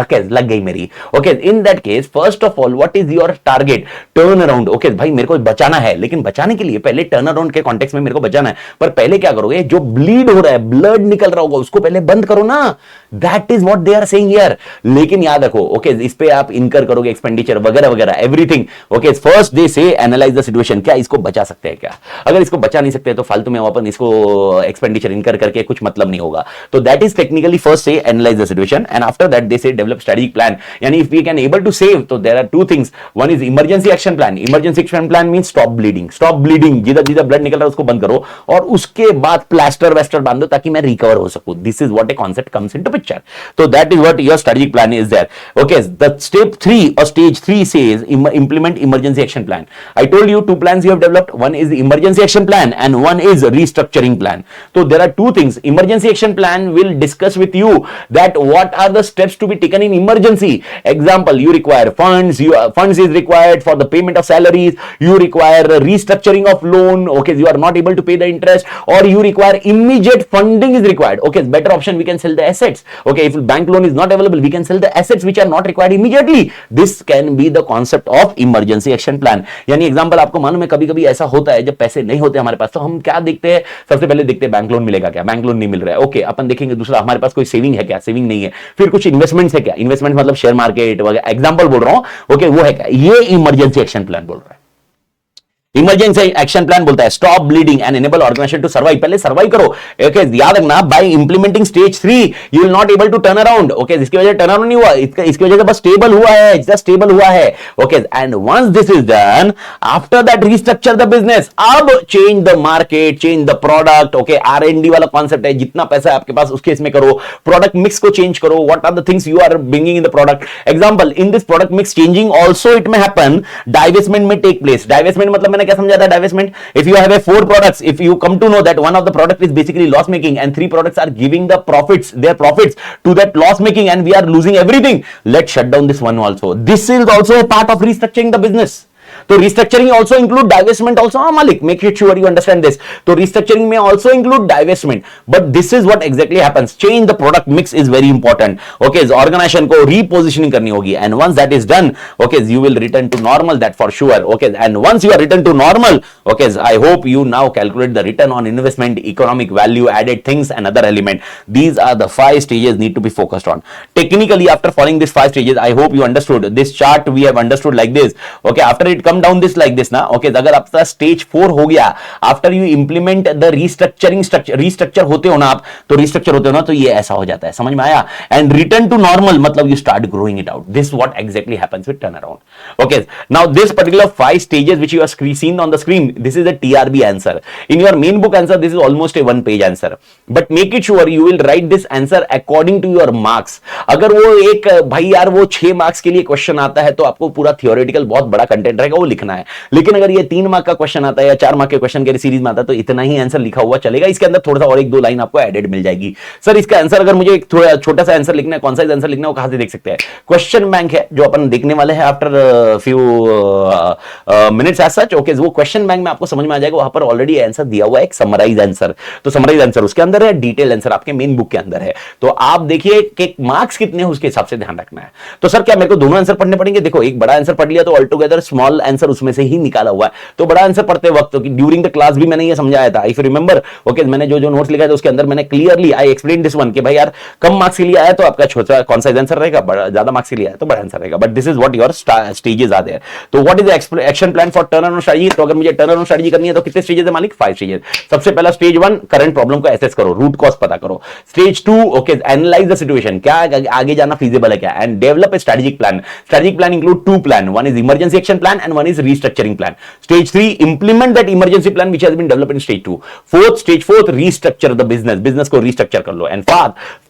ओके, लग गई मेरी. Okay, in that case first of all what is your target? Turn around. Okay भाई, मेरे को बचाना है, लेकिन बचाने के लिए पहले टर्न अराउंड के कॉन्टेक्स्ट में मेरे को बचाना है. पर पहले क्या करोगे? जो ब्लीड हो रहा है, ब्लड निकल रहा होगा, उसको पहले बंद करो ना. That is what they are saying here. लेकिन याद रखो, ओके, इस पे आप इनकर करोगे एक्सपेंडिचर वगैरह वगैरह एवरीथिंग. ओके, फर्स्ट दे से एनालाइज द सिचुएशन. क्या इसको बचा सकते हैं क्या? अगर इसको बचा नहीं सकते तो फालतू में अपन इसको एक्सपेंडिचर इनकर करके कुछ मतलब नहीं होगा. तो that is technically first say analyze the situation, and after that they say develop strategic plan. Yani if we can able to save, so there are 2 things. One is emergency action plan. Emergency action plan means stop bleeding. जिधर blood निकल रहा है उसको बंद करो, और उसके बाद प्लास्टर वेस्टर बांधो ताकि मैं रिकवर हो सकूं. This is what a concept comes into picture. So that is what your strategic plan is there. Okay, the step 3 or stage 3 says implement emergency action plan. I told you 2 plans you have developed. One is the emergency action plan and one is restructuring plan. So there are 2 things. Emergency action plan and will discuss with you that what are the steps to be taken in emergency. Example, you require funds, funds is required for the payment of salaries, you require a restructuring of loan, okay, you are not able to pay the interest, or you require immediate funding is required. Okay, better option, we can sell the assets. Okay, if bank loan is not available, we can sell the assets which are not required immediately. This can be the concept of emergency action plan. यानी example आपको मालूम है, कभी कभी ऐसा होता है जब पैसे नहीं होते हमारे पास, तो हम क्या देखते हैं, सबसे पहले देखते हैं बैंक लोन मिलेगा क्या, बैंक लोन नहीं मिल रहा है, ओके, अपन देखेंगे दूसरा हमारे पास कोई सेविंग है क्या, सेविंग नहीं है, फिर कुछ इन्वेस्टमेंट्स है क्या, इन्वेस्टमेंट मतलब शेयर मार्केट वगैरह, एग्जांपल बोल रहा हूं, ओके, वो है क्या, ये इमरजेंसी एक्शन प्लान बोल रहा है। इमरजेंसी एक्शन प्लान बोलता है stop bleeding and enable organisation to survive, पहले सर्वाइव करो। ओके, याद रखना, by implementing stage 3 you will not able to turn around. Okay, इसकी वजह से टर्न अराउंड नहीं हुआ, इसकी वजह से बस स्टेबल हुआ है, जस्ट स्टेबल हुआ है। Okay, and once this is done, after that restructure the business, अब change the market, change the product. Okay, R&D वाला कॉन्सेप्ट है, जितना पैसा है आपके पास उसके इसमें करो, प्रोडक्ट मिक्स को चेंज करो, what are the things you are bringing in the product. Example, in this product mix changing also it में हैपन, डाइवेस्टमेंट में टेक प्लेस। डाइवेस्टमेंट मतलब मैंने क्या समझा था, divestment, if you have a 4 products, if you come to know that one of the product is basically loss making and 3 products are giving the profits, their profits to that loss making, and we are losing everything, let's shut down this one also. This is also a part of restructuring the business. तो restructuring also include divestment also. हाँ मालिक, make it sure you understand this. तो restructuring में also include divestment, but this is what exactly happens. Change the product mix is very important. Okay, organisation को repositioning करनी होगी, and once that is done, okay, you will return to normal, that for sure. Okay, and once you are return to normal, okay, I hope you now calculate the return on investment, economic value added things and other element. These are the 5 stages need to be focused on. Technically, after following these 5 stages, I hope you understood this chart. We have understood like this. Okay, after it come down this like this ना, okay, अगर आपका stage 4 हो गया, after you implement the restructuring, restructure होते हो ना आप, तो रीस्ट्रक्चर होते हो ना, तो ये ऐसा हो जाता है, समझ में आया। एंड रिटर्न टू नॉर्मल मतलब you start growing it out. This what exactly happens with turn around. Okay, now this particular 5 stages which you are seen on the screen, this is a TRB answer. In your main book answer, this is almost a 1-page answer, but make it sure you will write this answer according to your marks. अगर वो एक भाई यार वो 6 marks के लिए question आता है, तो आपको पूरा थियोरेटिकल बहुत बड़ा कंटेंट रहेगा, वो लिखना है। लेकिन अगर ये 3 मार्क का क्वेश्चन आता है या 4 मार्क के क्वेश्चन के सीरीज में आता है, तो इतना ही आंसर लिखा हुआ चलेगा, इसके अंदर थोड़ा सा और 1-2 लाइन आपको एडेड मिल जाएगी। सर इसका आंसर अगर मुझे थोड़ा छोटा सा आंसर लिखना है, कौन सा आंसर लिखना है, वो कहां से देख सकते हैं? क्वेश्चन बैंक है जो अपन देखने वाले हैं after few minutes as such. Okay, वो क्वेश्चन बैंक में आपको समझ में आ जाएगा, वहां पर ऑलरेडी आंसर दिया हुआ है, एक समराइज आंसर। तो समराइज आंसर उसके अंदर है, डिटेल आंसर आपके मेन बुक के अंदर है। तो आप देखिए कि मार्क्स कितने हैं, उसके हिसाब से ध्यान रखना है। तो सर क्या मेरे को दोनों आंसर पढ़ने पड़ेंगे? देखो, एक बड़ा आंसर पढ़ लिया तो ऑल टुगेदर स्मॉल आंसर उसमें से ही निकाला हुआ है। तो बड़ा आंसर पढ़ते वक्त ड्यूरिंग द क्लास भी मैंने ये समझाया था, इफ यू रिमेंबर। ओके, मैंने जो जो नोट्स लिखा है उसके अंदर मैंने clearly I explain this one कि भाई यार कम मार्क्स के लिए आया तो आपका छोटा कौन सा आंसर रहेगा, बड़ा ज्यादा मार्क्स के लिए आया तो बड़ा आंसर रहेगा। But this is what your stages are there. तो what is action plan for turn around strategy? तो अगर मुझे टर्न अराउंड स्ट्रेटजी करनी है तो कितने स्टेजेस है मालिक? 5 स्टेजेस। सबसे पहला स्टेज 1, करंट प्रॉब्लम को एसेस करो, रूट कॉज पता करो। Stage 2, okay, analyse the situation, क्या आगे जाना फीजिबल है क्या, and develop a strategic plan. Strategic plan include 2 plan, one is emergency action plan and one is restructuring plan. Stage 3, implement that emergency plan which has been developed in stage 2. Stage 4, restructure the business. Business को restructure कर लो. And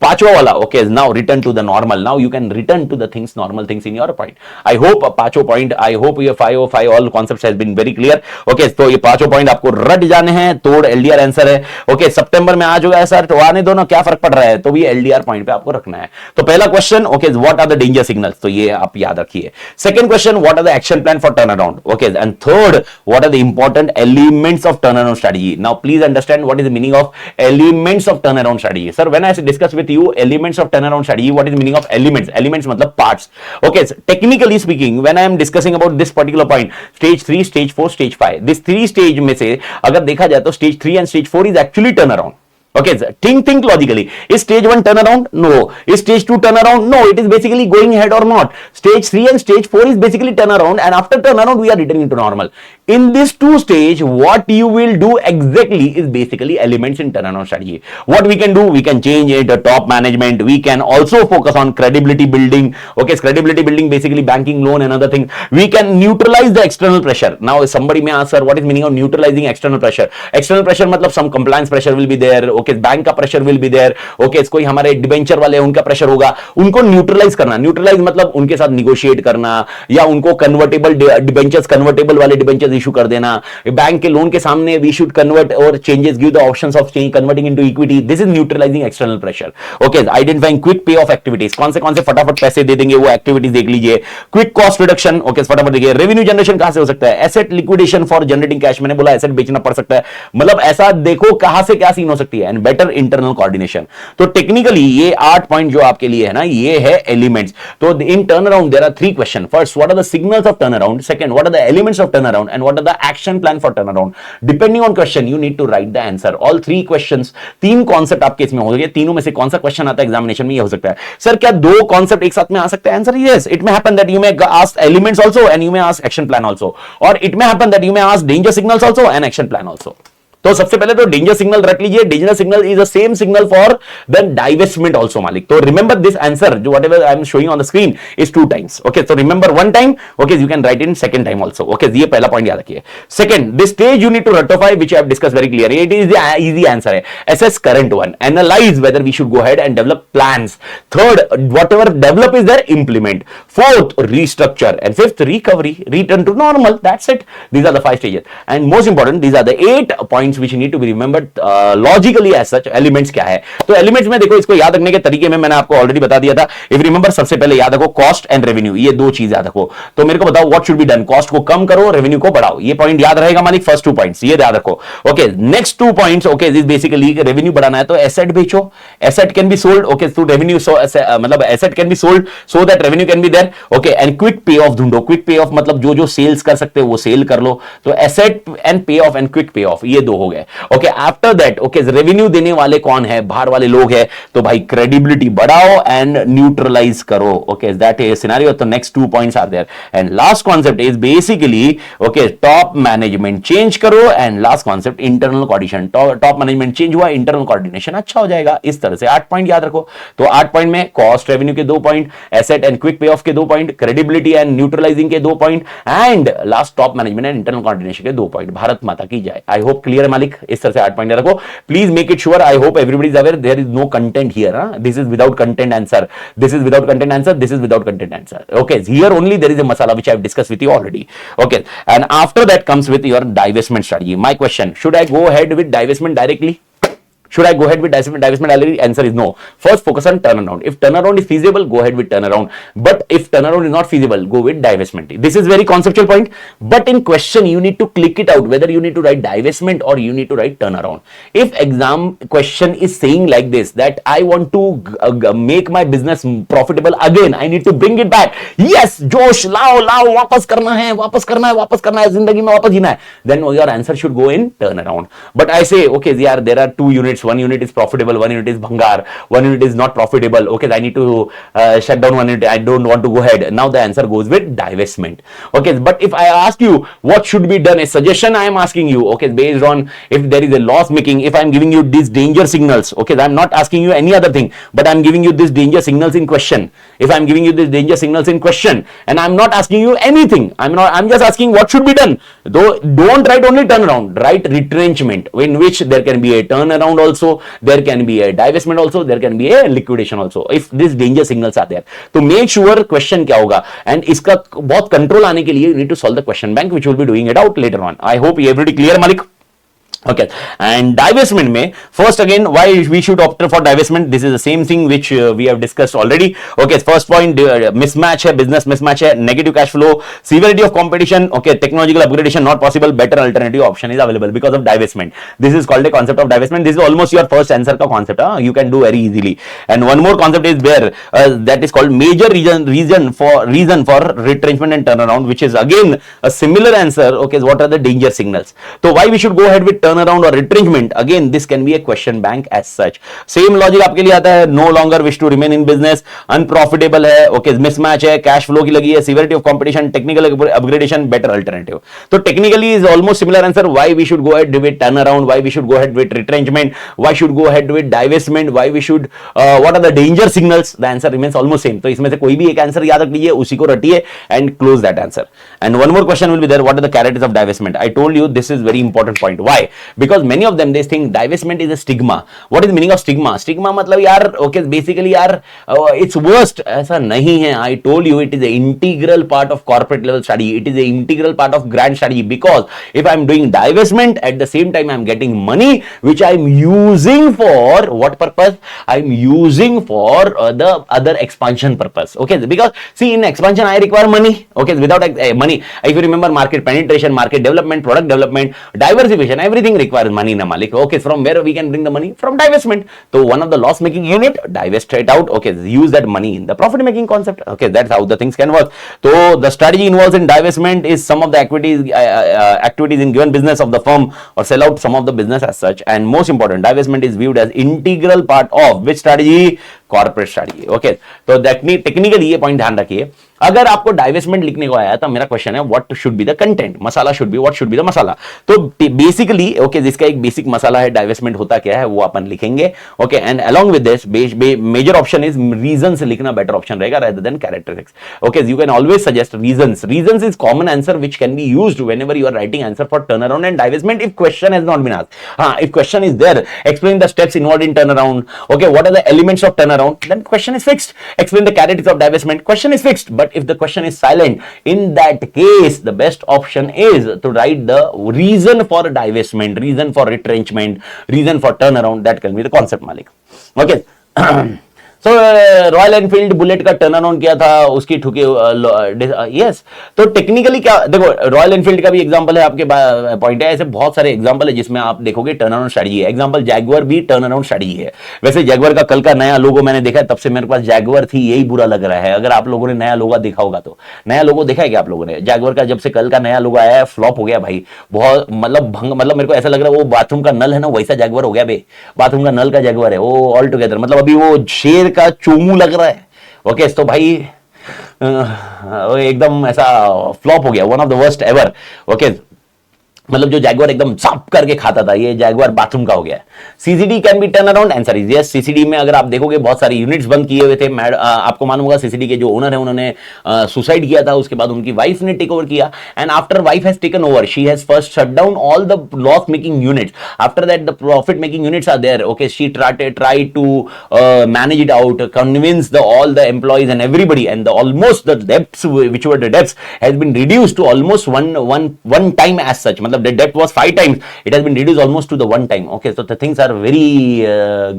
पांचवा वाला, okay, now return to the normal. Now you can return to the things, normal things in your point. I hope पांचों point, I hope ये 505 all concepts has been very clear. Okay, तो ये पांचों point आपको रट जाने हैं, तोड़ LDR आंसर है. Okay, सितंबर में आ जाएगा सर, तो आने दो ना, क्या फर्क पड़ रहा है, तो भी LDR पॉइंट पे आपको रखना है. तो पहला question, okay, what are the danger signals, तो ये आप याद रखिए. Second question, what are the action plan for turn around, okay, and third, what are the important elements of turn around strategy. Now please understand what is the meaning of elements of turn around strategy. Sir when I discuss with you elements of turn around strategy, what is meaning of elements? Elements मतलब parts. Okay, technically speaking, when I am discussing about this particular point, stage 3, stage 4, stage 5, this 3 stage में से अगर देखा जाए तो stage 3 and stage 4 is actually turn around. Okay, think logically. Is stage 1 turn around? No. Is stage 2 turn around? No. It is basically going ahead or not. Stage 3 and stage 4 is basically turn around, and after turn around we are returning to normal. In this 2 stage, what you will do exactly is basically elements in turn around strategy. What we can do, we can change it, top management. We can also focus on credibility building. Okay, credibility building basically banking loan and other things. We can neutralize the external pressure. Now somebody may ask, sir, what is meaning of neutralizing external pressure? External pressure मतलब some compliance pressure will be there. Okay, bank का pressure will be there. Okay, कोई हमारे debenture वाले उनका pressure होगा, उनको neutralise करना. Neutralise मतलब उनके साथ साथ निगोशिएट करना, या उनको कन्वर्टेबल डिबेंचर्स, कन्वर्टेबल वाले डिबेंचर्स इशू कर देना, बैंक के लोन के सामने वी शुड कन्वर्ट और changes, give the options of change converting into equity. This is neutralising external pressure. Okay, identifying quick pay of activities, कौन से फटाफट पैसे दे देंगे वो एक्टिविटीज देख लीजिए. क्विक कॉस्ट रिडक्शन, ओके फटाफट देखिए. रेवेन्यू जनरेशन कहां से हो सकता है? Asset liquidation for generating cash, मैंने बोला एसेट बेचना पड़ सकता है, मतलब ऐसा देखो कहां से क्या सीन हो सकती है. And better internal coordination. तो टेक्निकली ये 8 पॉइंट जो आपके लिए है ना, ये है एलिमेंट्स. तो in turn around there are 3 question. First, what are the signals of turn around? Second, what are the elements of turn around? And what are the action plan for turn around? Depending on question you need to write the answer. All 3 questions, 3 concept आपके इसमें हो गए. तीनों में से कौन सा question आता है एग्जामिनेशन में? ये हो सकता है. सर क्या 2 कॉन्सेप्ट एक साथ में आ सकते हैं? Answer yes. It may happen that you may ask elements also and you may ask action plan also, और it may happen that you may ask danger signals also and action plan also. तो सबसे पहले तो danger signal रख लीजिए. Danger signal is the same signal for the divestment also मालिक. तो remember this answer, जो whatever I am showing on the screen is 2 times. Okay, so remember 1 time, okay, you can write in second time also. Okay, ये पहला point याद रखिए. Second, this stage you need to ratify, which I have discussed very clearly. It is the easy answer है. Assess current one, analyze whether we should go ahead and develop plans. Third, whatever develop is there, implement. Fourth, restructure. And fifth, recovery, return to normal. That's it. These are the 5 stages. And most important, these are the 8 points which need to be remembered logically as such. Elements क्या है? तो elements में देखो, इसको याद रखने के तरीके में मैंने आपको ऑलरेडी बता दिया था. इफ रिमेंबर, सबसे पहले याद रखो कॉस्ट एंड रेवेन्यू, ये 2 चीज याद रखो. तो मेरे को बताओ what should be done. Cost को कम करो, रेवेन्यू को बढ़ाओ. ये पॉइंट याद रहेगा मालिक. फर्स्ट 2 पॉइंट्स ये याद रखो. Okay, next 2 points, okay, this basically revenue बढ़ाना है तो एसेट बेचो. Asset can be sold, okay, through revenue. मतलब asset can be sold so that revenue can be there. Okay, and quick pay off ढूंढो. Quick pay off मतलब जो जो sales कर सकते हो वो सेल कर लो. तो एसेट एंड पे of and quick pay of, ये 2 हो गए. Okay, after that, okay, revenue देने वाले कौन है? बाहर वाले लोग हैं. तो भाई क्रेडिबिलिटी बढ़ाओ एंड न्यूट्रलाइज करो. Okay, that is scenario. तो next 2 points are there. And last concept is basically, okay, top management change करो. And last concept internal coordination. Top management change हुआ, इंटरनल कोऑर्डिनेशन अच्छा हो जाएगा. इस तरह से 8 पॉइंट याद रखो. तो 8 पॉइंट में कॉस्ट रेवेन्यू के 2 point, asset and quick pay of के 2 पॉइंट, क्रेडिबिलिटी एंड न्यूट्रलाइजिंग के 2 point, and last top management and internal coordination के 2 पॉइंट. भारत माता की जय. आई होप क्लियर है मालिक. इस तरह से 8 पॉइंट रखो. Please make it sure. I hope everybody is aware there is no content here. This is without content answer. This is without content answer. This is without content answer. Okay, here only there is a masala which I have discussed with you already. Okay, and after that comes with your divestment strategy. My question: should I go ahead with divestment directly? Should I go ahead with divestment already? Answer is no. First, focus on turnaround. If turnaround is feasible, go ahead with turnaround. But if turnaround is not feasible, go with divestment. This is very conceptual point. But in question, you need to click it out whether you need to write divestment or you need to write turnaround. If exam question is saying like this, that I want to make my business profitable again, I need to bring it back. Yes, जोश लाओ लाओ, वापस करना है, वापस करना है, वापस करना है, जिंदगी में वापस जीना है. Then your answer should go in turnaround. But I say, okay, there are 2 units. One unit is profitable, one unit is bhangar, one unit is not profitable. Okay, I need to shut down one unit. I don't want to go ahead. Now the answer goes with divestment. Okay, but if I ask you what should be done, a suggestion I am asking you. Okay, based on if there is a loss making, if I am giving you these danger signals. Okay, I am not asking you any other thing, but I am giving you these danger signals in question. If I am giving you these danger signals in question, and I am not asking you anything, I'm just asking what should be done. Though don't write only turnaround, write retrenchment, in which there can be a turnaround also, there can be a divestment also, there can be a liquidation also, if these danger signals are there. तो make sure question क्या होगा, and इसका बहुत control आने के लिए you need to solve the question bank, which will be doing it out later on. I hope everybody clear, Malik. Okay, and divestment में first again why we should opt for divestment. This is the same thing which we have discussed already. Okay, first point, mismatch है, business mismatch है, negative cash flow, severity of competition. Okay, technological upgradation not possible, better alternative option is available because of divestment. This is called a concept of divestment. This is almost your first answer का concept. You can do very easily. And one more concept is there, that is called major reason for retrenchment and turnaround, which is again a similar answer. Okay, what are the danger signals? So why we should go ahead with turnaround or retrenchment? Again, this can be a question bank as such. Same logic आपके लिए आता है. No longer wish to remain in business, unprofitable है, okay, mismatch है, cash flow की लगी है, severity of competition, technical upgradation, better alternative. तो technically is almost similar answer. Why we should go ahead with turnaround, why we should go ahead with retrenchment, why should go ahead with divestment, why we should what are the danger signals? The answer remains almost same. तो इसमें से कोई भी एक answer याद रख लीजिए, उसी को रटिए and close that answer. And one more question will be there. What are the characters of divestment? I told you this is very important point. Why? because many of them they think divestment is a stigma. What is the meaning of stigma? Stigma मतलब यार okay basically यार it's worst. ऐसा नहीं है. I told you it is an integral part of corporate level strategy. It is an integral part of grand strategy, because if I'm doing divestment at the same time I'm getting money which I'm using for what purpose? I'm using for the other expansion purpose. Okay, because see in expansion I require money. Okay, without money, if you remember, market penetration, market development, product development, diversification, everything requires money na malik. Okay, from where we can bring the money? From divestment. So one of the loss making unit, divest it out. Okay, use that money in the profit making concept. Okay, that's how the things can work. So the strategy involves in divestment is some of the activities in given business of the firm, or sell out some of the business as such. And most important, divestment is viewed as integral part of which strategy? Corporate strategy. Okay, तो technically ये point ध्यान रखिए. अगर आपको divestment लिखने को आया तो मेरा क्वेश्चन है what should be the content, masala should be, what should be the masala. तो बेसिकली ओके, जिसका एक बेसिक मसाला है डाइवेस्टमेंट होता क्या है वो अपन लिखेंगे. Okay, and along with this major option is reasons लिखना बेटर ऑप्शन रहेगा rather than characteristics. Okay, you can always suggest reasons. Reasons is common answer which can be used whenever you are writing answer for turnaround and divestment if question has not been asked. If question is there, explain the steps involved in turnaround. Okay, what are the elements of turnaround? Then question is fixed. Explain the characteristics of divestment. Question is fixed. But if the question is silent, in that case the best option is to write the reason for divestment, reason for retrenchment, reason for turnaround. That can be the concept, Malik. Okay. So royal Enfield bullet का turn around किया था, उसकी ठुकी. Yes, तो technically क्या देखो, royal Enfield का भी example है आपके पॉइंट है. ऐसे बहुत सारे एग्जांपल है जिसमें आप देखोगे टर्न अराउंड स्ट्रेटजी है. एग्जांपल जैगुआर भी टर्न अराउंड स्ट्रेटजी है. वैसे जैगुआर का कल का नया लोगो मैंने देखा है, तब से मेरे पास जैगुआर थी यही बुरा लग रहा है. अगर आप लोगों ने नया लोगो देखा होगा तो नया लोगो देखा है क्या आप लोगों ने? जैगुआर का जब से कल का नया लोगो आया है फ्लॉप हो गया भाई. बहुत मतलब मेरे को ऐसा लग रहा है वो बाथरूम का नल है ना वैसा जैगुआर हो गया बे. बाथरूम का नल का जैगुआर है वो ऑल टुगेदर. मतलब अभी वो शेर का चोमू लग रहा है. ओके, तो भाई एकदम ऐसा फ्लॉप हो गया, one of the worst ever. Okay, मतलब जो जैगुआर एकदम साफ करके खाता था, ये जैगुआर बाथरूम का हो गया. CCD can be turn around, answer is yes. CCD में अगर आप देखोगे बहुत सारे यूनिट्स बंद किए हुए थे. आपको मालूम होगा सीसीडी के जो ओनर है उन्होंने सुसाइड किया था. उसके बाद उनकी वाइफ ने टेक ओवर किया, and after wife has taken over she has first shut down all the loss making units. After that the profit making units are there. Okay, she try to manage it out, convince the all the employees and everybody, and almost the debts which were the debts has been reduced to almost one time as such. मतलब the debt was 5 times, it has been reduced almost to the 1 time. Okay, so the things are very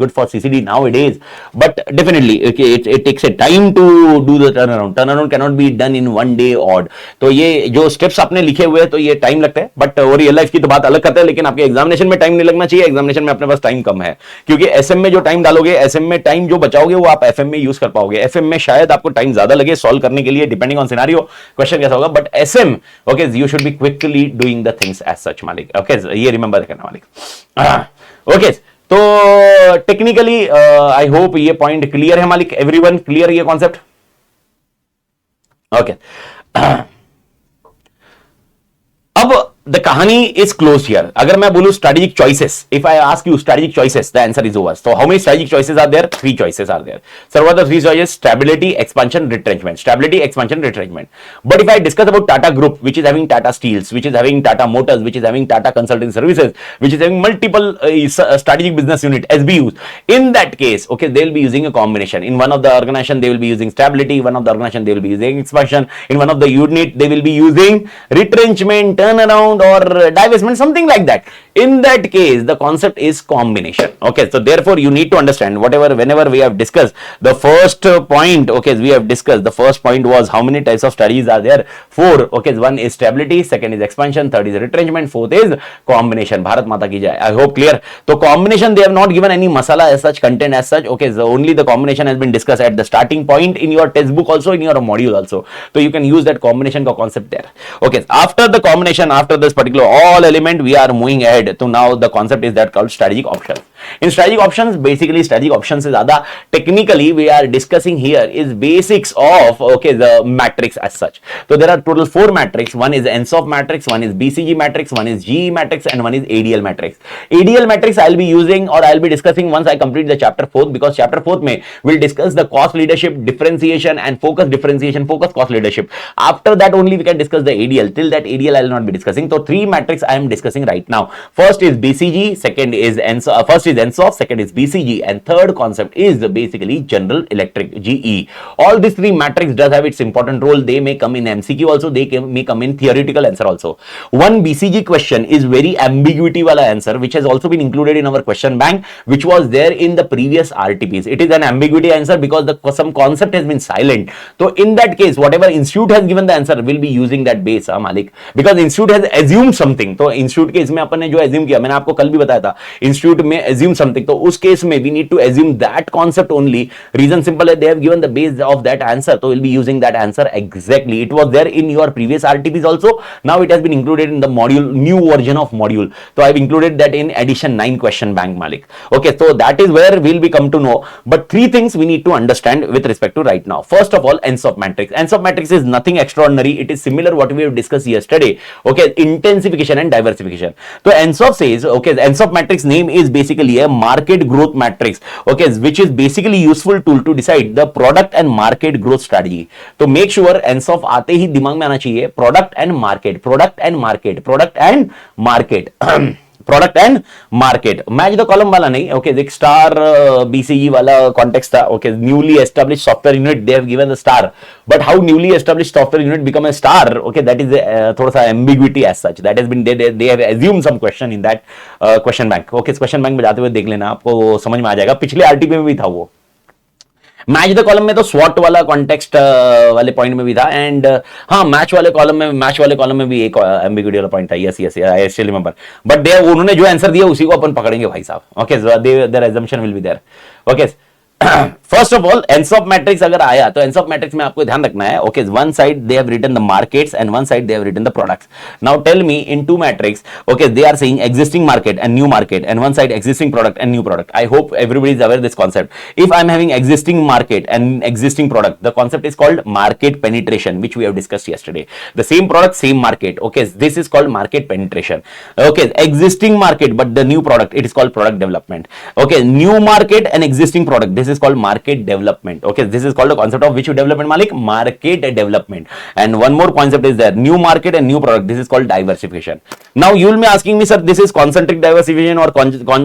good for CCD nowadays, but definitely okay, it takes a time to do the turnaround cannot be done in 1 day odd. तो ये जो steps आपने लिखे हुए हैं तो ये time लगता है, बट वो रियल लाइफ की तो बात अलग करते हैं. लेकिन आपके एग्जामिनेशन में टाइम नहीं लगना चाहिए. एग्जामिनेशन में अपने पास टाइम कम है, क्योंकि एसएम में जो टाइम डालोगे, एसएम में टाइम जो बचाओगे वो आप एफएम में यूज कर पाओगे. एफएम में शायद आपको टाइम ज्यादा लगे सॉल्व करने के लिए, डिपेंडिंग ऑन सिनेरियो क्वेश्चन कैसा होगा. But SM okay, you should be quickly doing the things as such मालिक. ओके, ये रिमेंबर करना मालिक. ओके, तो टेक्निकली आई होप ये पॉइंट क्लियर है मालिक. एवरीवन क्लियर ये कॉन्सेप्ट? ओके, अब द कहानी इज क्लोज हियर. अगर मैं बोलूं strategic choices, if I ask you strategic choices, the answer is over. So how many strategic choices are there? 3 choices are there. Sir, what are the 3 choices? Stability, expansion, retrenchment. Stability, expansion, retrenchment. But if I discuss about Tata Group, which is having Tata Steels, which is having Tata Motors, which is having Tata Consulting Services, which is having multiple strategic business unit SBUs, in that case, okay, they will be using a combination. In one of the organization, they will be using stability. One of the organization, they will be using expansion. In one of the unit, they will be using retrenchment, turnaround, or divestment, something like that. In that case, the concept is combination. Okay, so therefore you need to understand whenever we have discussed the first point. Okay, we have discussed the first point was how many types of strategies are there? 4. Okay, one is stability, second is expansion, third is retrenchment, fourth is combination. Bharat Mata ki jai. I hope clear. So combination, they have not given any masala as such, content as such. Okay, so only the combination has been discussed at the starting point in your textbook also, in your module also. So you can use that combination ka concept there. Okay, after the combination, after this particular all element, we are moving ahead to now the concept is that called strategic options. In strategic options, basically strategic options is ज़्यादा technically we are discussing here is basics of okay the matrix as such. So there are total 4 matrix. One is ENSOF matrix, one is BCG matrix, one is GE matrix, and one is ADL matrix. ADL matrix I'll be using or I'll be discussing once I complete the chapter 4th, because chapter 4th में we'll discuss the cost leadership, differentiation and focus differentiation, focus cost leadership. After that only we can discuss the ADL. Till that ADL I'll not be discussing. discussing. So three matrix I am discussing right now. First is BCG, second is ENSOF, second is BCG, and third concept is basically General Electric, GE. All these three matrix does have its important role. They may come in MCQ also, may come in theoretical answer also. One BCG question is very ambiguity wala answer, which has also been included in our question bank, which was there in the previous RTPs. It is an ambiguity answer because some concept has been silent. So in that case, whatever institute has given the answer, will be using that base, Malik, because institute has assumed something. तो institute के इसमें अपन ने जो assume किया, मैंने आपको कल भी बताया था, institute में assume something, तो उस case में we need to assume that concept only. Reason simple है, they have given the base of that answer, so we'll be using that answer exactly. It was there in your previous RTPs also. Now it has been included in the module, new version of module. So I've included that in addition 9 question bank, Malik. Okay, so that is where we'll be come to know. But three things we need to understand with respect to right now. First of all, ENSOF matrix. ENSOF matrix is nothing extraordinary. It is similar what we have discussed yesterday. Okay, intensification and diversification. So ENSOF says, okay, ENSOF matrix name is basically a market growth matrix. Okay, which is basically useful tool to decide the product and market growth strategy. तो make sure ENSOF आते ही दिमाग में आना चाहिए product and market, product and market, product and market. Product and market, match the column वाला नहीं. Okay, एक star BCG वाला कॉन्टेक्स्ट था. Okay, newly established software unit, they have given the star, but how newly established software unit become a star? Okay, that is थोड़ा सा ambiguity as such, that has been, they have assumed some question in that question bank. Okay, question bank में जाते हुए देख लेना, आपको समझ में आ जाएगा. पिछले आरटीपी में भी था वो. मैच द कॉलम में तो स्वॉट वाला कॉन्टेक्स्ट वाले पॉइंट में भी था. एंड हाँ, मैच वाले कॉलम में भी एक एम्बिग्यूटी वाला पॉइंट था. Yes yes, I still remember. But they, उन्होंने जो आंसर दिया उसी को अपन पकड़ेंगे भाई साहब. Okay, their assumption will be there. Okay, first of all ENSOF matrix अगर आया तो ENSOF मैट्रिक्स में आपको ध्यान रखना है. Okay, one side they have written the markets and one side they have written the products. Now tell me, in two matrix, okay, they are saying existing market and new market, and one side existing product and new product. I hope everybody is aware this concept. If I am having existing market and existing product, the concept is called market penetration, which we have discussed yesterday. The same product, same market. Okay, this is called market penetration. Okay, existing market but the new product, it is called product development. Okay, new market and existing product, this is called market development. Okay, this is called the concept of which development, Malik? Market development. And one more concept is there, new market and new product. This is called diversification. Now you will be asking me, sir, this is concentric diversification or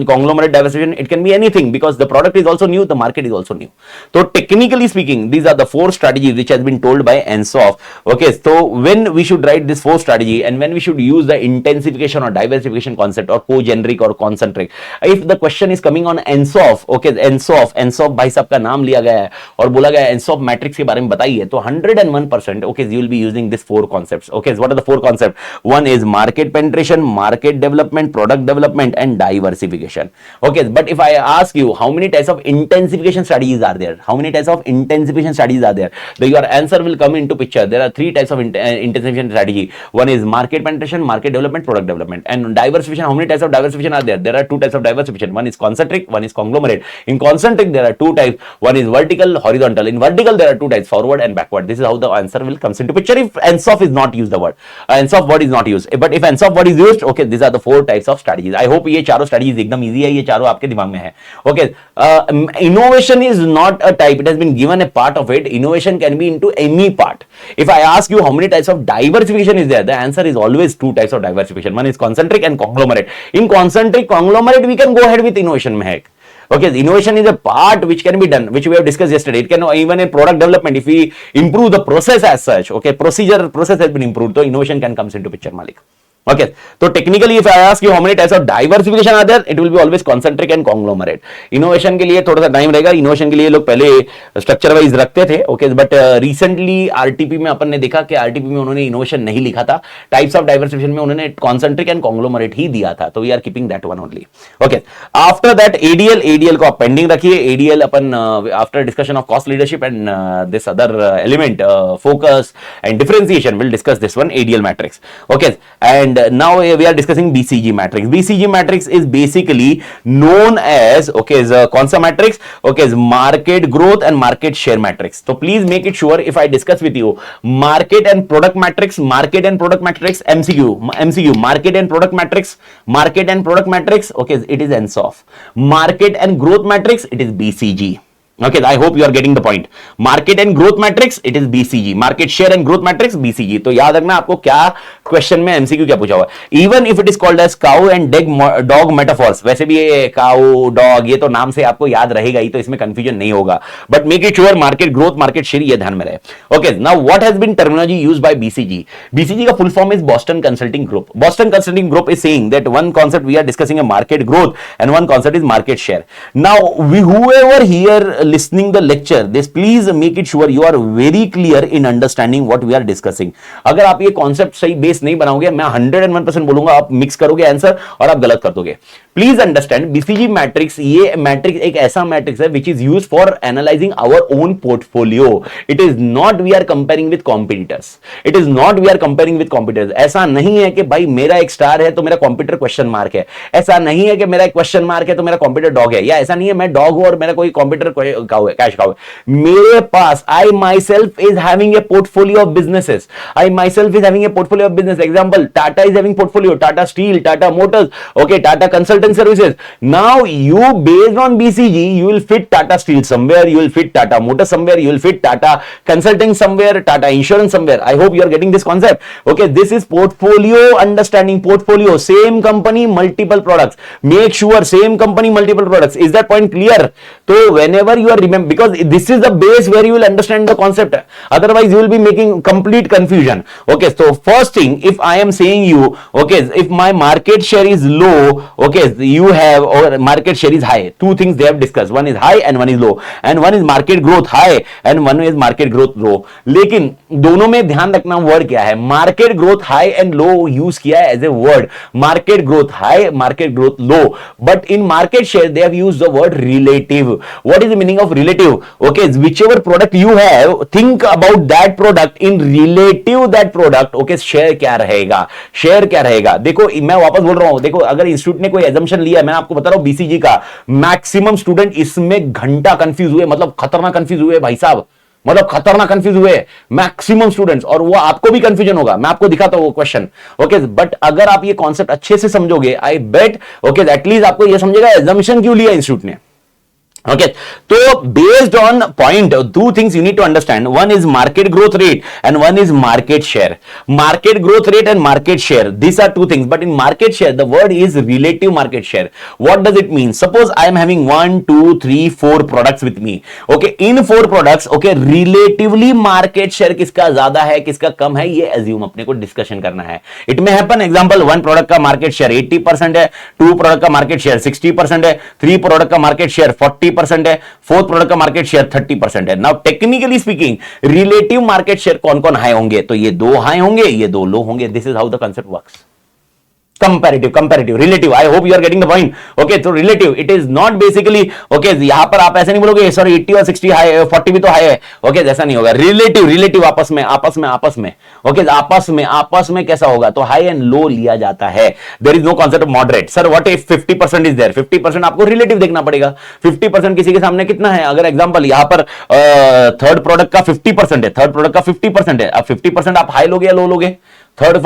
conglomerate diversification? It can be anything because the product is also new, the market is also new. So technically speaking, these are the 4 strategies which has been told by ENSOF. Okay, so when we should write this 4 strategy and when we should use the intensification or diversification concept or co-generic or concentric, if the question is coming on ENSOF, okay, ENSOF भाई साहब का नाम लिया गया है और बोला गया है ENSOF मैट्रिक्स के बारे में बताइए, तो 101% okay, you will be using this 4 concepts. Okay, what are the 4 concepts? One is market penetration, market development, product development and diversification. Okay, but if I ask you how many types of intensification strategies are there, how many types of intensification strategies are there, then your answer will come into picture. There are 3 types of intensification strategy. One is market penetration, market development, product development. And diversification, how many types of diversification are there? There are 2 types of diversification. One is concentric, one is conglomerate. In concentric there are 2 types. One is vertical, horizontal. In vertical there are 2 types, forward and backward. This is how the answer will comes into picture if ENSOF is not used, the word ENSOF word is not used. But if ENSOF word is used, okay, these are the 4 types of strategies. I hope ये चारों strategies एकदम easy है, ये चारों आपके दिमाग में है. Okay, innovation is not a type, it has been given a part of it. Innovation can be into any part. If I ask you how many types of diversification is there, the answer is always 2 types of diversification. One is concentric and conglomerate. In concentric conglomerate we can go ahead with innovation में. Okay, innovation is a part which can be done, which we have discussed yesterday. It can even in product development, if we improve the process as such, okay, process has been improved, so innovation can comes into picture, Malik. Okay, so technically if I ask you how many types of diversification are there, it will be always concentric and conglomerate. Innovation के लिए थोड़ा सा time रहेगा. Innovation के लिए लोग पहले structure wise रखते थे. ओके, बट रिसेंटली आरटीपी में अपन ने देखा कि आरटीपी में उन्होंने इनोवेशन नहीं लिखा था. टाइप्स ऑफ डाइवर्सिफिकेशन में उन्होंने कॉन्सेंट्रिक एंड कॉन्ग्लोमरेट ही दिया था. तो we are keeping that one only. Okay, after that ADL को आप पेंडिंग रखिए. एडीएल अपन after discussion of cost leadership and this other element focus and differentiation will discuss this one ADL matrix. Okay, and now we are discussing BCG matrix. BCG matrix is basically known as, okay, is a concept matrix, okay, is market growth and market share matrix. So please make it sure if I discuss with you market and product matrix, MCQ, market and product matrix, okay, it is ENSOF. Market and growth matrix, it is BCG. Okay, I hope you are getting the point. Market and growth matrix, it is BCG. Market share and growth matrix, BCG. तो याद रखना आपको क्या question में MCQ क्या पूछा हुआ है. Even if it is called as cow and dog metaphors, वैसे भी ये काउ डॉग ये तो नाम से आपको याद रहेगा ही, तो इसमें कंफ्यूजन नहीं होगा. But make it sure market growth market share ये ध्यान में रहे. Okay, now what has been terminology used by BCG. BCG का full form is Boston Consulting Group. Boston Consulting Group is saying that one concept we are discussing a market growth and one concept is market share. Now we whoever here listening the lecture, this please make it sure you are very clear in understanding what we are discussing. अगर आप ये concept सही base नहीं बनाओगे, मैं 101% बोलूंगा आप mix करोगे आंसर और आप गलत कर दोगे. प्लीज अंडरस्टैंड बीसीजी मैट्रिक्स, ये मैट्रिक्स एक ऐसा मैट्रिक्स है which is use for analysing our own portfolio. It is not we are comparing with competitors. It is not we are comparing with competitors. ऐसा नहीं है कि भाई मेरा एक स्टार है तो मेरा कॉम्पिटिटर क्वेश्चन मार्क है. ऐसा नहीं है कि मेरा एक क्वेश्चन मार्क है तो मेरा कॉम्पिटिटर डॉग है, या ऐसा नहीं है मैं डॉग हूं और मेरा कोई कॉम्पिटिटर काउ है, कैश काउ है. मेरे पास I myself is having a portfolio of businesses. I myself is having a portfolio of business. Example, Tata is having portfolio, Tata Steel, Tata Motors, okay, Tata consultant services. Now you based on BCG you will fit Tata Steel somewhere, you will fit Tata Motors somewhere, you will fit Tata Consulting somewhere, Tata Insurance somewhere. I hope you are getting this concept. Okay, this is portfolio understanding. Portfolio, same company multiple products. Make sure same company multiple products. Is that point clear? So whenever you are remember, because this is the base where you will understand the concept. Otherwise you will be making complete confusion. Okay, so first thing, if I am saying you, okay, if my market share is low, okay, you have, or market share is high. Two things they have discussed. One is high and one is low, and one is market growth high and one is market growth low. लेकिन दोनों में ध्यान रखना word क्या है. Market growth high and low use किया है as a word. Market growth high, market growth low. But in market share they have used the word relative. What is the meaning of relative? Okay, whichever product you have, think about that product in relative that product. Okay, share क्या रहेगा, share क्या रहेगा. देखो मैं वापस बोल रहा हूं, देखो अगर इंस्टीट्यूट ने कोई एजम्पशन लिया, मैं आपको बता रहा हूं बीसीजी का मैक्सिमम स्टूडेंट इसमें घंटा कंफ्यूज हुए, मतलब खतरनाक कंफ्यूज हुए भाई साहब, मतलब खतरनाक कंफ्यूज हुए मैक्सिमम स्टूडेंट्स. और वो आपको भी कंफ्यूजन होगा, मैं आपको दिखाता हूं वो क्वेश्चन. ओके, बट अगर आप ये कॉन्सेप्ट अच्छे से समझोगे, आई बेट ओके एटलीस्ट आपको ये समझेगा एजम्पशन क्यों लिया इंस्टीट्यूट ने. Okay, so based on point, two things you need to understand. One is market growth rate and one is market share. Market growth rate and market share, these are two things. But in market share, the word is relative market share. What does it mean? Suppose I am having 1, 2, 3, 4 products with me. Okay, in 4 products, okay, relatively market share किसका ज्यादा है किसका कम है, ये assume अपने को discussion करना है. It may happen, example, 1 product का market share 80% है, 2 product का market share 60% है, 3 product का market share 40% है, 4th प्रोडक्ट का मार्केट शेयर 30% है. Now technically speaking relative market share कौन कौन हाई होंगे, तो ये 2 हाई होंगे, ये 2 लो होंगे. This is how the concept works. Comparative, relative. I hope you are getting the point. Okay, तो relative it is not basically, okay, यहां पर आप ऐसे नहीं बोलोगे सॉरी 80 और 60 हाई है, 40 भी तो हाई है. ओके, ऐसा नहीं होगा. रिलेटिव आपस में ओके, आपस में कैसा होगा, तो हाई एंड लो लिया जाता है. There is no concept of moderate. Sir what if 50% is there, 50% आपको रिलेटिव देखना पड़ेगा. 50% किसी के सामने कितना है, अगर एग्जांपल यहां पर थर्ड प्रोडक्ट का 50% है, थर्ड प्रोडक्ट का 50% है, अब 50% आप हाई लोगे या लो लोगे. थर्ड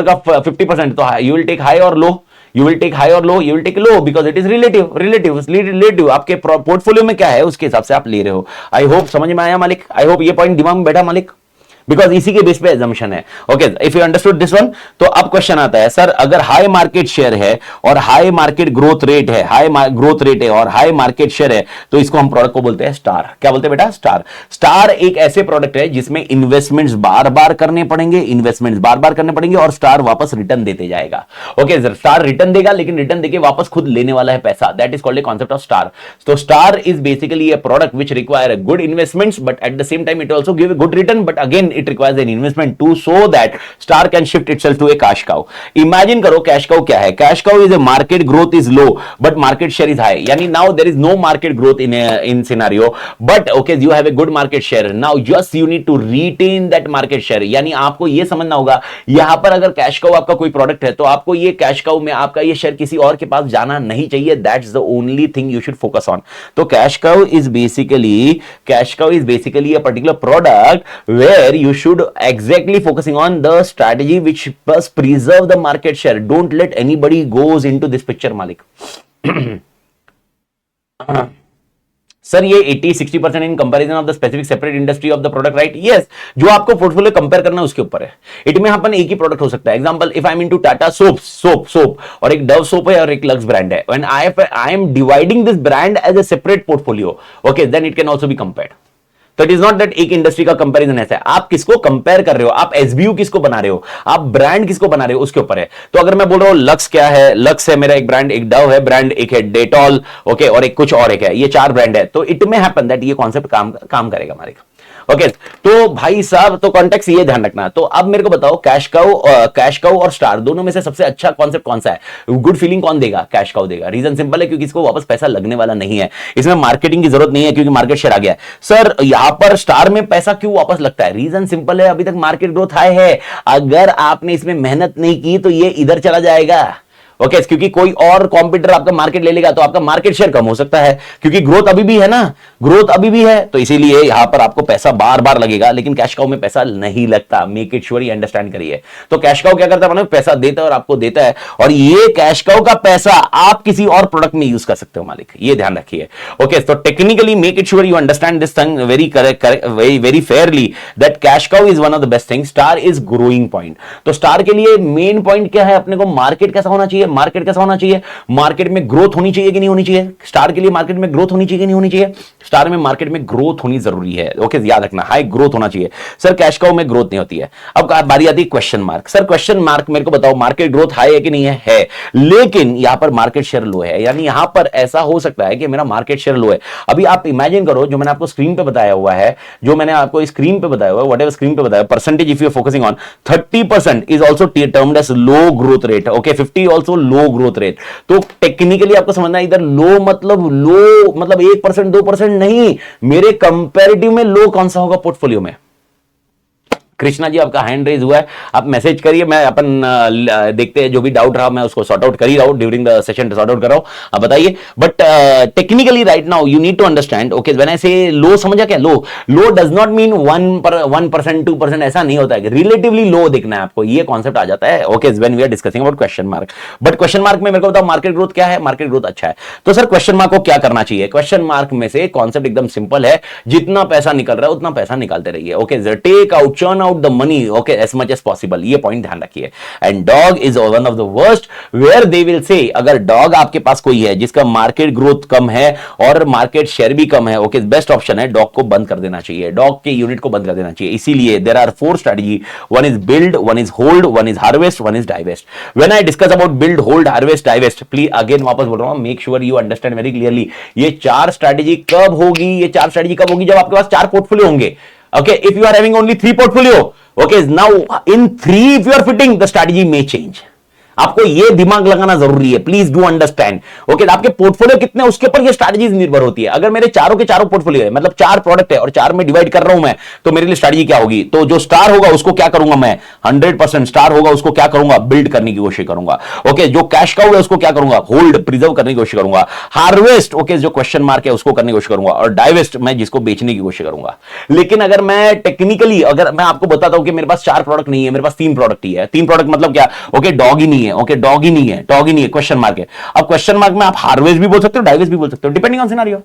का 50%, तो यू विल टेक हाई और low, you will take high और low, you will take low because it is relative. आपके पोर्टफोलियो में क्या है उसके हिसाब से आप ले रहे हो. आई होप समझ में आया मालिक. आई होप ये पॉइंट दिमाग में बैठा मालिक, बिकॉज इसी के बेस पे एजम्पशन है. Okay, if you understood this one, तो अब क्वेश्चन आता है सर अगर हाई मार्केट शेयर है और हाई मार्केट ग्रोथ रेट है, और हाई मार्केट शेयर है, तो इसको हम प्रोडक्ट को बोलते हैं स्टार. क्या बोलते हैं बेटा, स्टार. स्टार एक ऐसे प्रोडक्ट है जिसमें इन्वेस्टमेंट्स बार बार करने पड़ेंगे और स्टार वापस रिटर्न देते जाएगा. ओके, स्टार रिटर्न देगा, लेकिन रिटर्न देके वापस खुद लेने वाला है पैसा. That is called a concept of star. तो star is basically a product which require good investments, but at the same time it also give good return, but again it requires an investment to so that star can shift itself to a cash cow. Imagine करो cash cow क्या है. Cash cow is a market growth is low but market share is high. यानी now there is no market growth in scenario, but okay you have a good market share. Now just you need to retain that market share. यानी आपको ये समझना होगा यहां पर अगर cash cow आपका कोई प्रोडक्ट है तो आपको ये cash cow में आपका ये शेयर किसी और के पास जाना नहीं चाहिए. That's the only thing you should focus on. तो cash cow is basically a particular product where you should exactly focusing on the strategy which must preserve the market share. Don't let anybody goes into this picture, Malik. Sir ये 80-60% in comparison of the specific separate industry of the product, right? Yes, जो आपको portfolio compare करना है उसके ऊपर है। It में अपन एक ही प्रोडक्ट हो सकता है। Example, if I am into Tata soap और एक डव सोप है और एक लक्स ब्रांड है, when I am dividing this brand as a separate portfolio, okay, then it can also be compared. तो इट इज नॉट दैट एक industry का comparison ऐसा है। आप किसको कंपेयर कर रहे हो, आप एसबीयू किसको बना रहे हो, आप ब्रांड किसको बना रहे हो, उसके ऊपर है। तो अगर मैं बोल रहा हूं लक्स क्या है, लक्स है मेरा एक ब्रांड, एक डव है ब्रांड, एक है डेटॉल, ओके, और एक कुछ और एक है, ये 4 ब्रांड है, तो इट में हैपन दैट ये कॉन्सेप्ट काम करेगा हमारे। ओके, तो भाई साहब, तो कॉन्टेक्स्ट ये ध्यान रखना। तो अब मेरे को बताओ, कैश काउ और स्टार दोनों में से सबसे अच्छा कॉन्सेप्ट कौन सा है? गुड फीलिंग कौन देगा? कैश काउ देगा। रीजन सिंपल है, क्योंकि इसको वापस पैसा लगने वाला नहीं है, इसमें मार्केटिंग की जरूरत नहीं है, क्योंकि मार्केट शेयर आ गया है। सर यहां पर स्टार में पैसा क्यों वापस लगता है? रीजन सिंपल है, अभी तक मार्केट ग्रोथ हाई है। अगर आपने इसमें मेहनत नहीं की तो ये इधर चला जाएगा। ओके, क्योंकि कोई और कॉम्पिटिटर आपका मार्केट ले लेगा तो आपका मार्केट शेयर कम हो सकता है, क्योंकि ग्रोथ अभी भी है ना, ग्रोथ अभी भी है। तो इसीलिए यहां पर आपको पैसा बार बार लगेगा, लेकिन कैश काउ में पैसा नहीं लगता। मेक इट श्योर, ये अंडरस्टैंड करिए। तो कैश काउ क्या करता है? पैसा देता है और आपको देता है, और ये कैश काउ का पैसा आप किसी और प्रोडक्ट में यूज कर सकते हो मालिक, ये ध्यान रखिए। ओके, तो technically make it sure you understand this thing very correct, very Fairlie, that cash cow is one of the best thing. Star is growing point. तो स्टार के लिए मेन पॉइंट क्या है? अपने को मार्केट कैसा होना चाहिए, मार्केट कैसा होना चाहिए, मार्केट में ग्रोथ होनी चाहिए कि नहीं होनी चाहिए? स्टार के लिए मार्केट में ग्रोथ होनी चाहिए कि नहीं होनी चाहिए? स्टार में मार्केट में ग्रोथ होनी जरूरी है। ओके, याद रखना, हाई ग्रोथ होना चाहिए। सर कैश काउ में ग्रोथ नहीं होती है। अब बारी आती है question mark. Sir question mark, मेरे को बताओ मार्केट ग्रोथ हाई है कि नहीं है? लेकिन यहां पर मार्केट शेयर लो है, यानी यहां पर ऐसा हो सकता है कि मेरा मार्केट शेयर लो है। अभी आप इमेजिन करो, जो मैंने आपको स्क्रीन पे बताया हुआ है, जो मैंने आपको स्क्रीन पे बताया हुआ है, व्हाटएवर स्क्रीन पे बताया, percentage if you are focusing on 30% is also termed as low growth rate. Okay, 50 also low growth rate. तो टेक्निकली आपको समझना है, इधर लो मतलब 1% 2% नहीं, मेरे कंपैरेटिव में लो कौन सा होगा पोर्टफोलियो में? कृष्णा जी आपका हैंड रेज हुआ है, आप मैसेज करिए, मैं अपन देखते हैं, जो भी डाउट रहा मैं उसको सॉर्ट आउट कर ही रहा हूं, during the session sort out कर रहा हूं, आप बताइए। But technically right now you need to understand, okay, when I say low, समझा क्या? लो डज नॉट मीन 1%, 2%, ऐसा नहीं होता है, रिलेटिवली लो देखना है आपको, ये कॉन्सेप्ट आ जाता है। Okay, when we are discussing about question mark. But question mark में मेरे को बताओ मार्केट ग्रोथ क्या है? मार्केट ग्रोथ अच्छा है। तो सर क्वेश्चन मार्क को क्या करना चाहिए? क्वेश्चन मार्क में से कॉन्सेप्ट एकदम सिंपल है, जितना पैसा निकल रहा है उतना पैसा निकालते रहिए। Okay, take out, churn out the money, okay, as much as possible, ये पॉइंट ध्यान रखिए। And dog is one of the worst where they will say, अगर डॉग आपके पास कोई है जिसका मार्केट ग्रोथ कम है और मार्केट शेयर भी कम है, ओके, बेस्ट ऑप्शन है डॉग को बंद कर देना चाहिए, डॉग के यूनिट को बंद कर देना चाहिए। इसीलिए there are 4 strategy, one is build, one is hold, one is harvest, one is divest. When I discuss about build, hold, harvest, divest, please again वापस बोल रहा हूं, make sure you understand very clearly, ये 4 strategy कब होगी? ये 4 strategy कब होगी? जब आपके पास 4 पोर्टफोलियो होंगे। Okay, if you are having only 3 portfolio, okay, now in 3 if you are fitting, the strategy may change. आपको ये दिमाग लगाना जरूरी है, प्लीज डू अंडरस्टैंड। ओके, आपके पोर्टफोलियो कितने उसके ऊपर ये स्ट्रैटेजीज निर्भर होती है। अगर मेरे चारों के चारों पोर्टफोलियो है, मतलब 4 प्रोडक्ट है और 4 में डिवाइड कर रहा हूं मैं, तो मेरे लिए स्ट्रैटेजी क्या होगी? तो जो स्टार होगा उसको क्या करूंगा मैं? 100% स्टार होगा, उसको क्या करूंगा? बिल्ड करने की कोशिश करूंगा। ओके, जो कैश काउ है उसको क्या करूंगा? होल्ड, प्रिजर्व करने की कोशिश करूंगा। हार्वेस्ट, ओके, जो क्वेश्चन मार्क है उसको करने की कोशिश करूंगा, और डाइवेस्ट मैं जिसको बेचने की कोशिश करूंगा। लेकिन अगर मैं टेक्निकली, अगर मैं आपको बताता हूं कि मेरे पास 4 प्रोडक्ट नहीं है, मेरे पास 3 प्रोडक्ट ही है, 3 प्रोडक्ट मतलब क्या? ओके, डॉग ही नहीं है, ओके, डॉग ही नहीं है, क्वेश्चन मार्क है। अब क्वेश्चन मार्क में आप हार्वेस्ट भी बोल सकते हो, डाइवेस्ट भी बोल सकते हो, डिपेंडिंग ऑन सिनेरियो।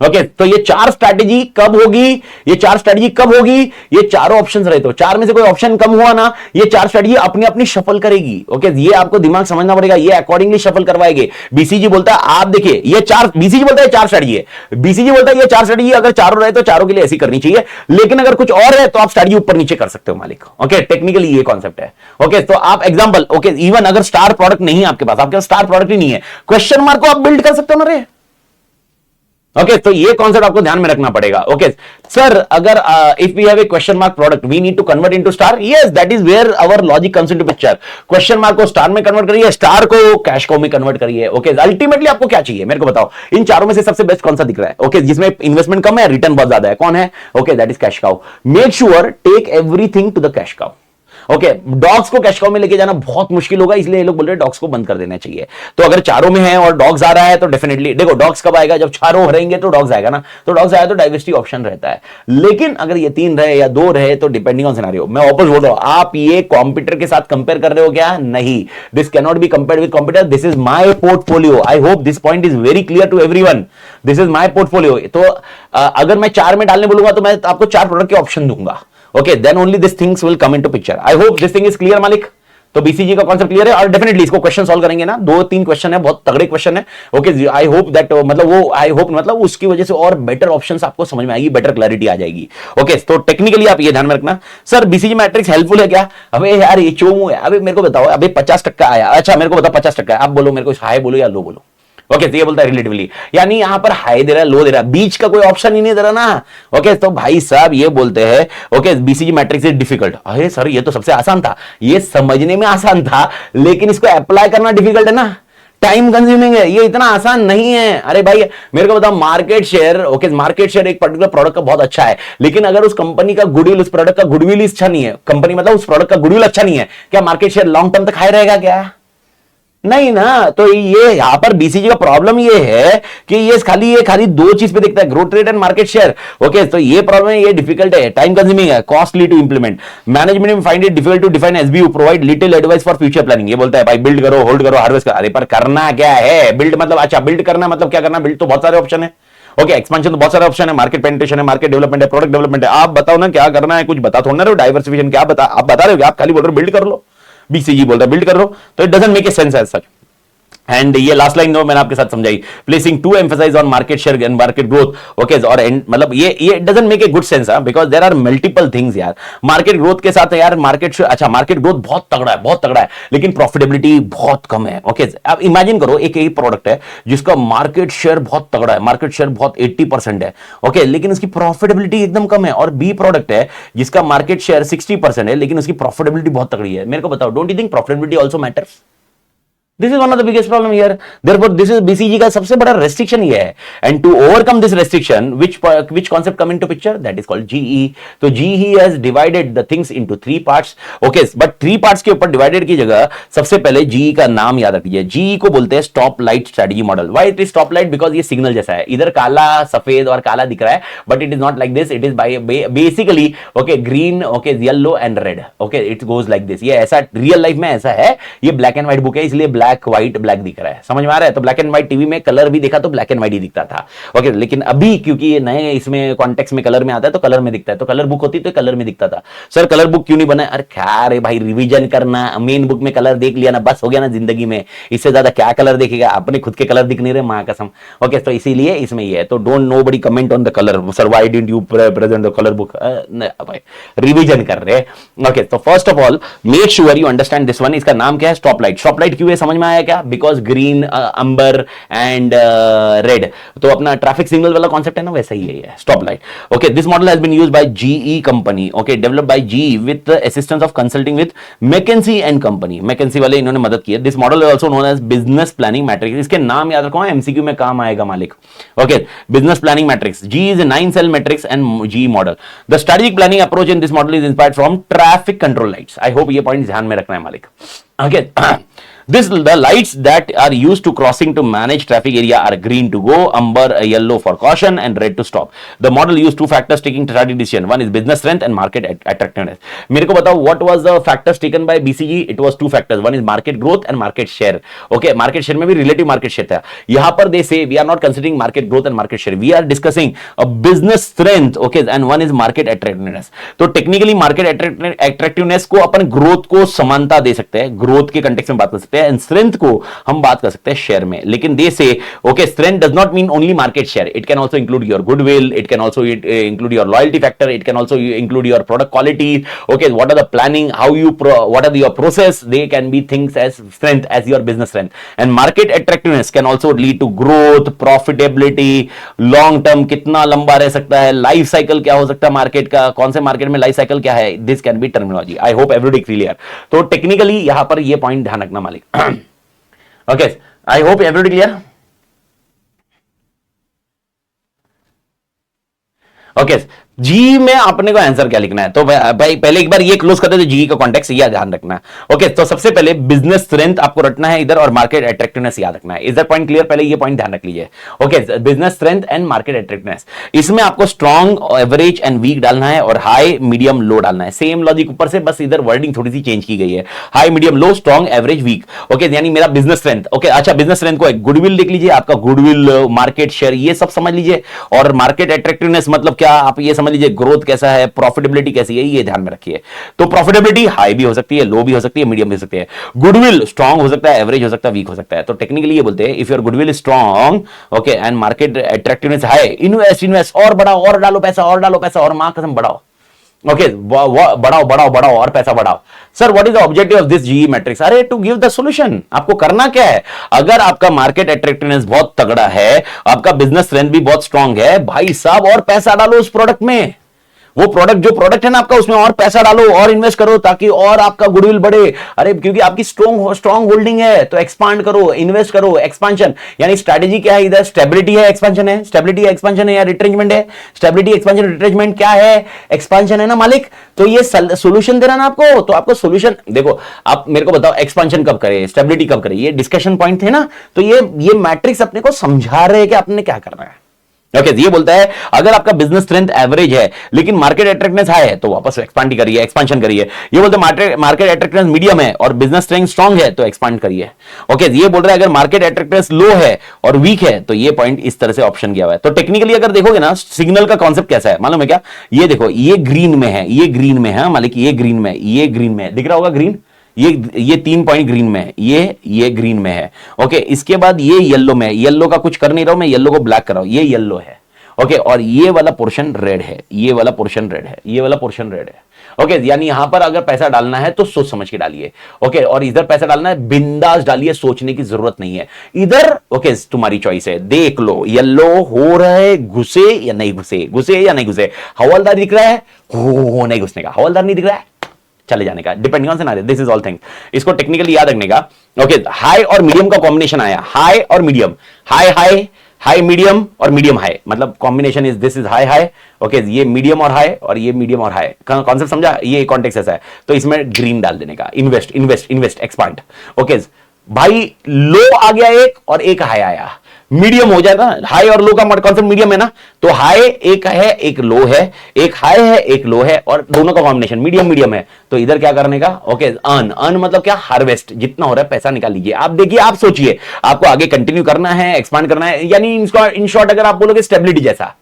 ओके, तो ये 4 स्ट्रैटेजी कब होगी? ये 4 स्ट्रैटेजी कब होगी? ये चारों ऑप्शंस रहे तो 4 में से कोई ऑप्शन कम हुआ ना, ये 4 स्ट्रैटेजी अपनी अपनी शफल करेगी। ओके, ये आपको दिमाग समझना पड़ेगा, ये अकॉर्डिंगली शफल करवाएगी। बीसीजी बोलता है, आप देखिए, ये 4, बीसीजी बोलता है 4 स्ट्रैटेजी है, बीसीजी बोलता है ये 4 स्ट्रैटेजी अगर चारों रहे तो चारों के लिए ऐसी करनी चाहिए, लेकिन अगर कुछ और है तो आप स्ट्रैटेजी ऊपर नीचे कर सकते हो मालिक। ओके, टेक्निकली ये कॉन्सेप्ट है। ओके, तो आप एग्जांपल, ओके, इवन अगर स्टार प्रोडक्ट नहीं है आपके पास स्टार प्रोडक्ट ही नहीं है, क्वेश्चन मार्क को आप बिल्ड कर सकते हो ना रे। ओके, तो ये कॉन्सेप्ट आपको ध्यान में रखना पड़ेगा। ओके सर, अगर if we have a question mark product, we need to convert into star. Yes, that is where our logic comes into picture. Question mark को स्टार में कन्वर्ट करिए, स्टार को कैश काउ में convert करिए। Okay, ultimately आपको क्या चाहिए मेरे को बताओ, इन चारों में से सबसे बेस्ट कौन सा दिख रहा है? ओके, जिसमें इन्वेस्टमेंट कम है, रिटर्न बहुत ज्यादा है, कौन है? Okay, that is cash cow. Make sure take everything to the cash cow. Okay, dogs को कैश काउ में लेके जाना बहुत मुश्किल होगा, इसलिए ये लोग बोल रहे हैं डॉग्स को बंद कर देना चाहिए। तो अगर चारों में है और डॉग्स आ रहा है तो डेफिनेटली देखो डॉग्स कब आएगा, जब चारों रहेंगे तो डॉग्स आएगा ना, तो डॉग्स आया तो डाइवर्सिटी ऑप्शन रहता है। लेकिन अगर ये 3 रहे या 2 रहे तो डिपेंडिंग ऑन सिनेरियो, मैं वापस बोल रहा हूं, आप ये कंप्यूटर के साथ कंपेयर कर रहे हो क्या? नहीं, this can not be compared with computer, this is my portfolio. I hope this point is very clear to everyone, this is my portfolio. तो अगर मैं 4 में डालने बोलूंगा तो मैं आपको 4 प्रोडक्ट के ऑप्शन दूंगा। Okay, then only this things will come into picture. I hope this thing is clear मालिक। तो बीसीजी का कॉन्सेप्ट क्लियर है, और डेफिनेटली इसको क्वेश्चन सॉल्व करेंगे ना, 2-3 क्वेश्चन है, बहुत तगड़े क्वेश्चन है। ओके, आई होप दैट मतलब वो आई होप मतलब उसकी वजह से और बेटर ऑप्शंस आपको समझ में आएगी, बेटर क्लैरिटी आ जाएगी। ओके, तो टेक्निकली आप ये ध्यान में रखना, सर बीसीजी मैट्रिक्स हेल्पफुल है क्या? अबे यार ये चोमू है, अबे मेरे को बताओ, अबे 50% आया, अच्छा मेरे को बताओ 50% आप बोलो, मेरे को हाई बोलो या लो बोलो। ओके, तो ये बोलता है रिलेटिवली, यानी यहां पर हाई दे रहा है, लो दे रहा है, बीच का कोई ऑप्शन ही नहीं दे रहा ना। ओके, तो भाई साहब ये बोलते हैं okay BCG matrix is difficult. अरे सर ये तो सबसे आसान था, ये समझने में आसान था, लेकिन इसको अप्लाई करना डिफिकल्ट है ना, टाइम कंज्यूमिंग है, ये इतना आसान नहीं है। अरे भाई मेरे को बताओ, market share, okay market share एक पर्टिकुलर प्रोडक्ट का बहुत अच्छा है, लेकिन अगर उस कंपनी का गुडविल, उस प्रोडक्ट का गुडविल अच्छा नहीं है, कंपनी मतलब उस प्रोडक्ट का गुडविल अच्छा नहीं है, क्या मार्केट शेयर लॉन्ग टर्म तक हाई रहेगा क्या? नहीं ना। तो ये यहां पर बीसीजी का प्रॉब्लम ये है कि ये खाली 2 चीज पे देखता है, growth rate and market share. Okay, तो ये प्रॉब्लम है, ये डिफिकल्ट है, टाइम कंज्यूमिंग है, costly to implement, management find it difficult to define SBU, provide little advice for future planning. ये बोलता है भाई बिल्ड करो, होल्ड करो, हार्वेस्ट करो। अरे पर करना क्या है? बिल्ड मतलब अच्छा बिल्ड करना मतलब क्या करना? बिल्ड तो बहुत सारे ऑप्शन है। ओके, एक्सपेंशन तो बहुत सारे ऑप्शन है, मार्केट पेनिट्रेशन है, मार्केट डेवलपमेंट है, प्रोडक्ट डेवलपमेंट है। आप बताओ ना क्या करना है, कुछ बता थोड़ा ना रहे हो, डाइवर्सिफिकेशन क्या बता, आप बता रहे हो, आप खाली बोल रहे हो बिल्ड कर लो, बीसीजी बोल रहा है बिल्ड कर लो, तो it doesn't make a sense as such. And ये लास्ट लाइन मैंने आपके साथ समझाई, placing to emphasise on market share and market growth. Okay, और मतलब ये doesn't make a good sense, because there are multiple things यार। मार्केट ग्रोथ के साथ यार मार्केट, अच्छा मार्केट ग्रोथ बहुत तगड़ा है, लेकिन प्रॉफिटेबिलिटी बहुत कम है। ओके, अब इमेजिन करो एक प्रोडक्ट है जिसका मार्केट शेयर बहुत तगड़ा है, मार्केट शेयर बहुत 80% है, ओके, लेकिन उसकी प्रॉफिटेबिलिटी एकदम कम है। और बी प्रोडक्ट है जिसका मार्केट शेयर 60% है, लेकिन उसकी प्रॉफिटेबिलिटी बहुत तगड़ी है। मेरे को बताओ, don't you think profitability also matters? This is one of the biggest problem here, therefore this is BCG का सबसे बड़ा रेस्ट्रिक्शन ये है। And to overcome this restriction, which concept come into picture, that is called GE। तो GE has divided the things into 3 parts। okay, but 3 parts के ऊपर divided की जगह सबसे पहले GE का नाम याद रखिए। GE को बोलते हैं stop light strategy model. Why it is stop light? Because ये सिग्नल जैसा है, इधर काला सफेद और काला दिख रहा है, but it is not like this, it is basically okay green, okay yellow and red, okay it goes like this. ये ऐसा रियल लाइफ में ऐसा है, ये ब्लैक एंड व्हाइट बुक है, इसलिए ब्लैक व्हाइट ब्लैक दिख रहा है, समझ में आ रहा है? तो ब्लैक एंड व्हाइट टीवी में कलर भी देखा तो ब्लैक एंड व्हाइट ही दिखता था। ओके, लेकिन अभी क्योंकि ये नए इसमें कॉन्टेक्स्ट में कलर में आता है तो कलर में दिखता है, तो कलर बुक होती तो कलर में दिखता था। सर कलर बुक क्यों नहीं बना? अरे क्या रे भाई, रिवीजन करना, मेन बुक में कलर देख लिया ना, बस हो गया ना जिंदगी में, इससे ज्यादा क्या कलर देखेगा? अपने खुद के कलर दिख नहीं रहे, मां कसम। ओके, तो इसीलिए इसमें ये है, तो don't nobody comment on the colour, sir why didn't you present the colour book? भाई रिवीजन कर रहे हैं। ओके, तो first of all make sure you understand this one. इसका नाम क्या है? Stop light. स्टॉप लाइट क्यों है समझ में आया क्या? Because green, amber and red, तो अपना ट्रैफिक सिग्नल वाला कॉन्सेप्ट है ना, वैसा ही है stop light. Okay, this model has been used by GE company, okay developed by GE with assistance of consulting with McKinsey and company. McKinsey वाले इन्होंने मदद की है। This model is also known as business planning matrix. इसके नाम याद रखो, MCQ में काम आएगा मालिक। Okay, business planning matrix. GE is 9 cell matrix and GE model. The strategic planning approach in this model is inspired from traffic control lights. I hope ये point ध्यान में रखना है मालिक। Okay, the lights that are used to crossing to manage traffic area are green to go, amber yellow for caution, and red to stop. The model used 2 factors taking strategic decision. One is business strength and market attractiveness. मेरे को बताओ what was the factors taken by BCG? It was 2 factors. One is market growth and market share. Okay, market share में भी relative market share था। यहाँ पर they say we are not considering market growth and market share. We are discussing a business strength. Okay, and one is market attractiveness. तो technically market attractiveness को अपन growth को समानता दे सकते हैं, growth के context में बात कर सकते हैं, एंड स्ट्रेंथ को हम बात कर सकते हैं शेयर में। लेकिन they say okay strength does not mean only market share, it can also include your goodwill, it can also include your loyalty factor, it can also include your product quality. Okay, what are the planning, how you what are your process, they can be things as strength as your business strength. And market attractiveness can also lead to growth, profitability, long term कितना लंबा रह सकता है, life cycle क्या हो सकता है market का, कौन से मार्केट में लाइफ साइकिल क्या है, this can be terminology. I hope everybody clear. तो टेक्निकली यहां पर ये पॉइंट ध्यान रखना मालिक। Okay, I hope everybody clear. Okay, जी में आपने को आंसर क्या लिखना है, तो भाई पहले एक बार ये क्लोज करते हैं, जी का कॉन्टेक्स्ट ये ध्यान रखना है। ओके, तो सबसे पहले बिजनेस स्ट्रेंथ आपको रखना है इधर, और मार्केट अट्रैक्टिवनेस याद रखना है। Is that point clear? पहले ये पॉइंट ध्यान रख लीजिए। Okay, business strength and market attractiveness, इसमें आपको स्ट्रॉन्ग, एवरेज एंड वीक डालना है, और हाई, मीडियम, लो डालना है। सेम लॉजिक ऊपर से, बस इधर वर्डिंग थोड़ी सी चेंज की गई है। हाई, मीडियम, लो, स्ट्रॉन्ग, एवरेज, वीक। ओके, यानी मेरा बिजनेस स्ट्रेंथ। ओके, अच्छा, बिजनेस स्ट्रेंथ को गुडविल लिख लीजिए, आपका गुडविल, मार्केट शेयर, ये सब समझ लीजिए। और मार्केट अट्रैक्टिवनेस मतलब क्या, आप ये समझ लीजिए ग्रोथ कैसा है, प्रॉफिटेबिलिटी कैसी है, ये ध्यान में रखिए। तो प्रॉफिटेबिलिटी हाई भी हो सकती है, लो भी हो सकती है, मीडियम भी हो सकती है। गुडविल स्ट्रांग हो सकता है, एवरेज हो सकता है, वीक हो सकता है। तो टेक्निकली ये बोलते हैं, if your goodwill is strong, okay, and market attractiveness high, invest और बढ़ाओ, और डालो पैसा, और डालो पैसा, और मां कसम बढ़ाओ। ओके, बढ़ाओ बढ़ाओ बढ़ाओ और पैसा बढ़ाओ। Sir, what is the objective of this GE matrix? अरे, टू गिव द सॉल्यूशन। आपको करना क्या है, अगर आपका मार्केट अट्रैक्टिवनेस बहुत तगड़ा है, आपका बिजनेस स्ट्रेंथ भी बहुत स्ट्रांग है, भाई साहब और पैसा डालो उस प्रोडक्ट में। वो प्रोडक्ट, जो प्रोडक्ट है ना आपका, उसमें और पैसा डालो और इन्वेस्ट करो, ताकि और आपका गुडविल बढ़े। अरे, क्योंकि आपकी स्ट्रॉन्ग होल्डिंग है, तो एक्सपांड करो, इन्वेस्ट करो। एक्सपांशन यानी स्ट्रेटेजी क्या है, इधर स्टेबिलिटी है, एक्सपांशन है, स्टेबिलिटी एक्सपांशन है, या रिट्रेंचमेंट है? स्टेबिलिटी, एक्सपांशन, रिट्रेंचमेंट क्या है? एक्सपांशन है ना मालिक। तो ये सोल्यूशन दे रहा ना आपको, तो आपको सोल्यूशन देखो। आप मेरे को बताओ, एक्सपांशन कब करे, स्टेबिलिटी कब करे, ये डिस्कशन पॉइंट थे ना। तो ये मैट्रिक्स अपने को समझा रहे हैं कि आपने क्या करना है। ओके, ये बोलता है अगर आपका बिजनेस स्ट्रेंथ एवरेज है लेकिन मार्केट अट्रैक्टिवनेस हाई है, तो वापस एक्सपांड करिए, एक्सपांशन करिए। ये बोलते हैं मार्केट अट्रैक्टिवनेस मीडियम है और बिजनेस स्ट्रेंथ स्ट्रांग है, तो एक्सपांड करिए। ओके, ये बोल रहा है अगर मार्केट अट्रैक्टिवनेस लो है और वीक है, तो ये पॉइंट इस तरह से ऑप्शन किया हुआ है। तो टेक्निकली अगर देखोगे ना, सिग्नल का कॉन्सेप्ट कैसा है मालूम है क्या? ये देखो, ये ग्रीन में है, ये ग्रीन में है मालिक, ये ग्रीन में, ये ग्रीन में दिख रहा होगा ग्रीन। ये 3 पॉइंट ग्रीन में है, ये ग्रीन में है। ओके, इसके बाद ये येलो में, येलो का कुछ कर नहीं रहा हूं मैं, येलो को ब्लैक कर रहा हूं, ये येलो है। ओके, और ये वाला पोर्शन रेड है, ये वाला पोर्शन रेड है, ये वाला पोर्शन रेड है। ओके, यानी यहां पर अगर पैसा डालना है तो सोच समझ के डालिए। ओके, और इधर पैसा डालना है बिंदास डालिए, सोचने की जरूरत नहीं है इधर। ओके, तुम्हारी चॉइस है, देख लो येलो हो रहा है, घुसे या नहीं घुसे, घुसे या नहीं घुसे। हवलदार दिख रहा है, हो नहीं घुसने का, हवलदार नहीं दिख रहा है, चले जाने का, depending on scenario. This is all thing, इसको टेक्निकली याद रखने का। ओके, हाई और मीडियम का कॉम्बिनेशन आया, हाई और medium, high high, high medium और मीडियम हाई, मतलब combination is this is high high. Okay, ये मीडियम और हाई और ये मीडियम और हाई, कॉन्सेप्ट समझा? ये कॉन्टेक्स्ट ऐसा है, तो इसमें ग्रीन डाल देने का, invest invest invest, expand. Okay भाई, लो आ गया एक और एक हाई आया, मीडियम हो जाएगा। हाई और लो का कॉन्सेप्ट मीडियम है ना, तो हाई एक है, एक लो है, एक हाई है, एक लो है, और दोनों का कॉम्बिनेशन मीडियम मीडियम है। तो इधर क्या करने का? ओके, अर्न, अर्न मतलब क्या? हार्वेस्ट, जितना हो रहा है पैसा निकाल लीजिए। आप देखिए, आप सोचिए, आपको आगे कंटिन्यू करना है, एक्सपांड करना है, यानी इन शॉर्ट अगर आप बोलोगे स्टेबिलिटी जैसा,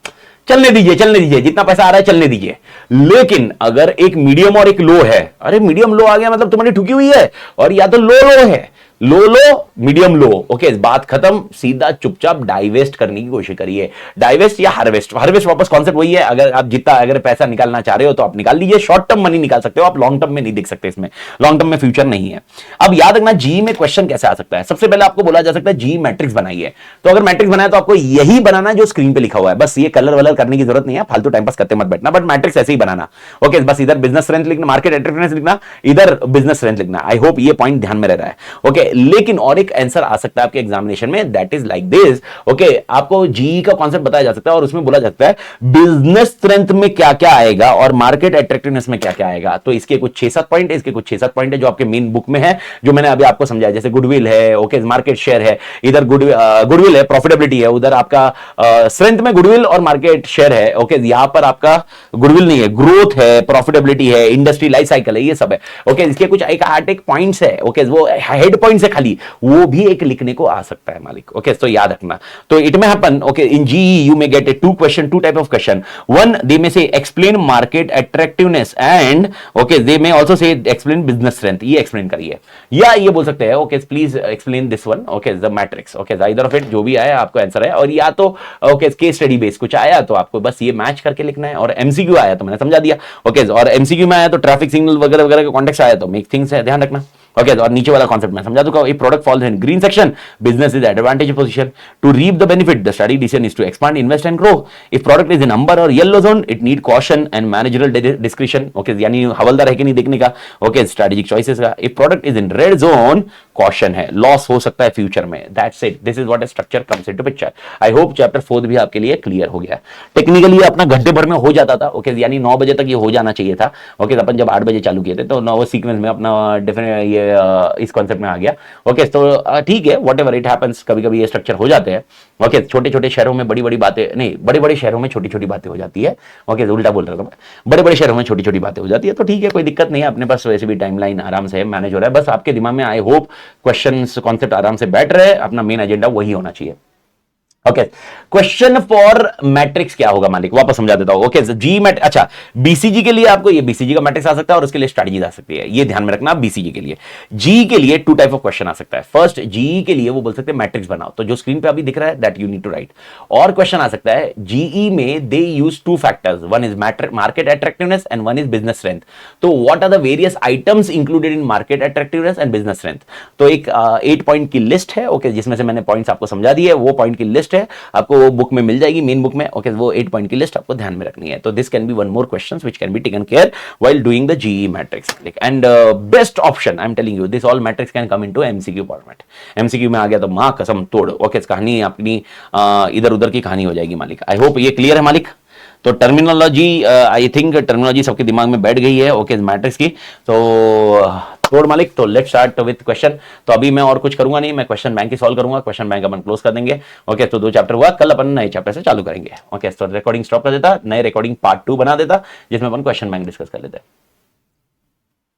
चलने दीजिए, चलने दीजिए, जितना पैसा आ रहा है चलने दीजिए। लेकिन अगर एक मीडियम और एक लो है, अरे मीडियम लो आ गया मतलब तुम्हारी ठुकी हुई है, और या तो लो लो है, लो लो मीडियम लो। ओके, बात खत्म, सीधा चुपचाप डाइवेस्ट करने की कोशिश करिए। डाइवेस्ट या हार्वेस्ट, हार्वेस्ट वापस कॉन्सेप्ट वही है। अगर आप जितना अगर पैसा निकालना चाह रहे हो तो आप निकाल लीजिए, शॉर्ट टर्म मनी निकाल सकते हो आप, लॉन्ग टर्म में नहीं देख सकते, इसमें लॉन्ग टर्म में फ्यूचर नहीं है। अब याद रखना, जी में क्वेश्चन कैसे आ सकता है। सबसे पहले आपको बोला जा सकता है जी मैट्रिक्स बनाइए। तो अगर मैट्रिक्स बनाया तो आपको यही बनाना है जो स्क्रीन पे लिखा हुआ है, बस ये कलर वलर करने की जरूरत नहीं है, फालतू टाइम पास करते मत बैठना, बट मैट्रिक्स ऐसे ही बनाना। ओके, बस इधर बिजनेस स्ट्रेंथ लिखना, मार्केट अट्रैक्टिवनेस लिखना, इधर बिजनेस स्ट्रेंथ लिखना। आई होप ये पॉइंट ध्यान में रह रहा है। ओके, लेकिन और एक आंसर आ सकता है आपके एग्जामिनेशन में, that is like this. Okay, आपको जीई का कॉन्सेप्ट बताया जा सकता है और उसमें बोला जाता है बिजनेस स्ट्रेंथ में क्या क्या आएगा और मार्केट अट्रैक्टिवनेस में क्या क्या आएगा। तो इसके कुछ 6-7 पॉइंट है, इसके कुछ 6-7 पॉइंट है जो आपके मेन बुक में है, जो मैंने अभी आपको समझाया। जैसे गुडविल है, ओके, मार्केट शेयर है, इधर गुडविल है, प्रॉफिटेबिलिटी है, उधर आपका स्ट्रेंथ में गुडविल और मार्केट शेयर है। ओके, यहां पर आपका गुडविल नहीं है, ग्रोथ है, प्रॉफिटेबिलिटी है, इंडस्ट्री लाइफ साइकिल है, ये सब है। ओके, इसके कुछ एक 8 पॉइंट्स है। ओके, वो हेड पॉइंट्स है खाली, वो भी एक लिखने को आ सकता है मालिक। ओके, तो याद रखना। तो इट में happen, okay, in GE you may gate A two type of question. One, they may say explain market attractiveness and okay, they may also say explain business strength. ये explain करिए, या ये बोल सकते हैं okay, please explain this one, okay, the matrix. Okay, either of it, जो भी आया आपको आंसर है, और या तो okay, केस स्टडी बेस कुछ आया तो आपको बस ये मैच करके लिखना है, और एमसीक्यू आया तो मैंने समझा दिया। ओके, और एमसीक्यू में आया तो ट्रैफिक सिग्नल वगैरह वगैरह का कॉन्टेक्स्ट आया तो मेक थिंग्स है, ध्यान रखना। ओके और नीचे वाला कॉन्सेप्ट मैं समझा चुका हूं. Product falls in green section, business is advantage position to reap the benefit, the study decision is to expand, invest and grow. If product is in amber और yellow zone, it need caution and managerial description. Okay यानी हवलदार है कि नहीं देखने का. Okay strategic choices का. If product is in red zone, caution है, लॉस हो सकता है फ्यूचर में. That's it. This is what structure comes into picture. I hope chapter 4 भी आपके लिए क्लियर हो गया. टेक्निकली अपना घंटे भर में हो जाता था. ओके यानी 9 बजे तक ये हो जाना चाहिए था. ओके अपन जब 8 बजे चालू किए थे तो 9 सीक्वेंस में अपना डिफरेंट ये इस कॉन्सेप्ट में आ गया. ओके तो ठीक है, वॉट एवर इट हैपेंस, कभी कभी ये स्ट्रक्चर हो जाते हैं. ओके छोटे छोटे शहरों में बड़ी बड़ी बातें नहीं, बड़े बड़े शहरों में छोटी छोटी बातें हो जाती है. ओके उल्टा बोल रहा था मैं, बड़े बड़े शहरों में छोटी छोटी बातें हो जाती है. तो ठीक है, कोई दिक्कत नहीं है, अपने पास वैसे भी टाइमलाइन आराम से मैनेज हो रहा है. बस आपके दिमाग में आई होप क्वेश्चंस कॉन्सेप्ट आराम से बैठ रहे, अपना मेन एजेंडा वही होना चाहिए. ओके क्वेश्चन फॉर मैट्रिक्स क्या होगा मालिक, वापस समझा देता हूं. ओके जी मैट, अच्छा बीसीजी के लिए आपको ये बीसीजी का मैट्रिक्स आ सकता है और उसके लिए स्ट्रेटजी आ सकती है, ये ध्यान में रखना. बीसीजी के लिए, जी के लिए 2 टाइप ऑफ क्वेश्चन आ सकता है. फर्स्ट जीई के लिए वो बोल सकते हैं मैट्रिक्स बनाओ, तो जो स्क्रीन पे अभी दिख रहा है that you need to write. और क्वेश्चन आ सकता है जीई में they use 2 factors, one is market attractiveness and one is business strength. तो what are the various items included in market attractiveness and business strength. तो एक 8 point की list है. ओके जिसमें से मैंने पॉइंट्स आपको समझा दिए, वो पॉइंट की लिस्ट है, आपको बुक में मिल जाएगी, मेन बुक में. ओके वो 8 पॉइंट की लिस्ट आपको ध्यान में रखनी है. तो this can be one more questions which can be taken care while doing the GE matrix. And best option I am telling you, this all matrix can come into MCQ format. MCQ में आ गया तो मां कसम तोड़. Okay कहानी अपनी इधर उधर की कहानी हो जाएगी मालिक. आई होप ये क्लियर है मालिक. तो टर्मिनोलॉजी आई थिंक टर्मिनोलॉजी सबके दिमाग में बैठ गई है. ओके मैट्रिक्स की तो तोड़ मालिक. तो लेट्स स्टार्ट विद क्वेश्चन. तो अभी मैं और कुछ करूंगा नहीं, मैं क्वेश्चन बैंक ही सॉल्व करूंगा. क्वेश्चन बैंक अपन क्लोज कर देंगे. ओके तो 2 चैप्टर हुआ, कल अपन नए चैप्टर से चालू करेंगे. ओके तो रिकॉर्डिंग स्टॉप कर देता, नए रिकॉर्डिंग पार्ट 2 बना देता जिसमें अपन क्वेश्चन बैंक डिस्कस कर लेते हैं.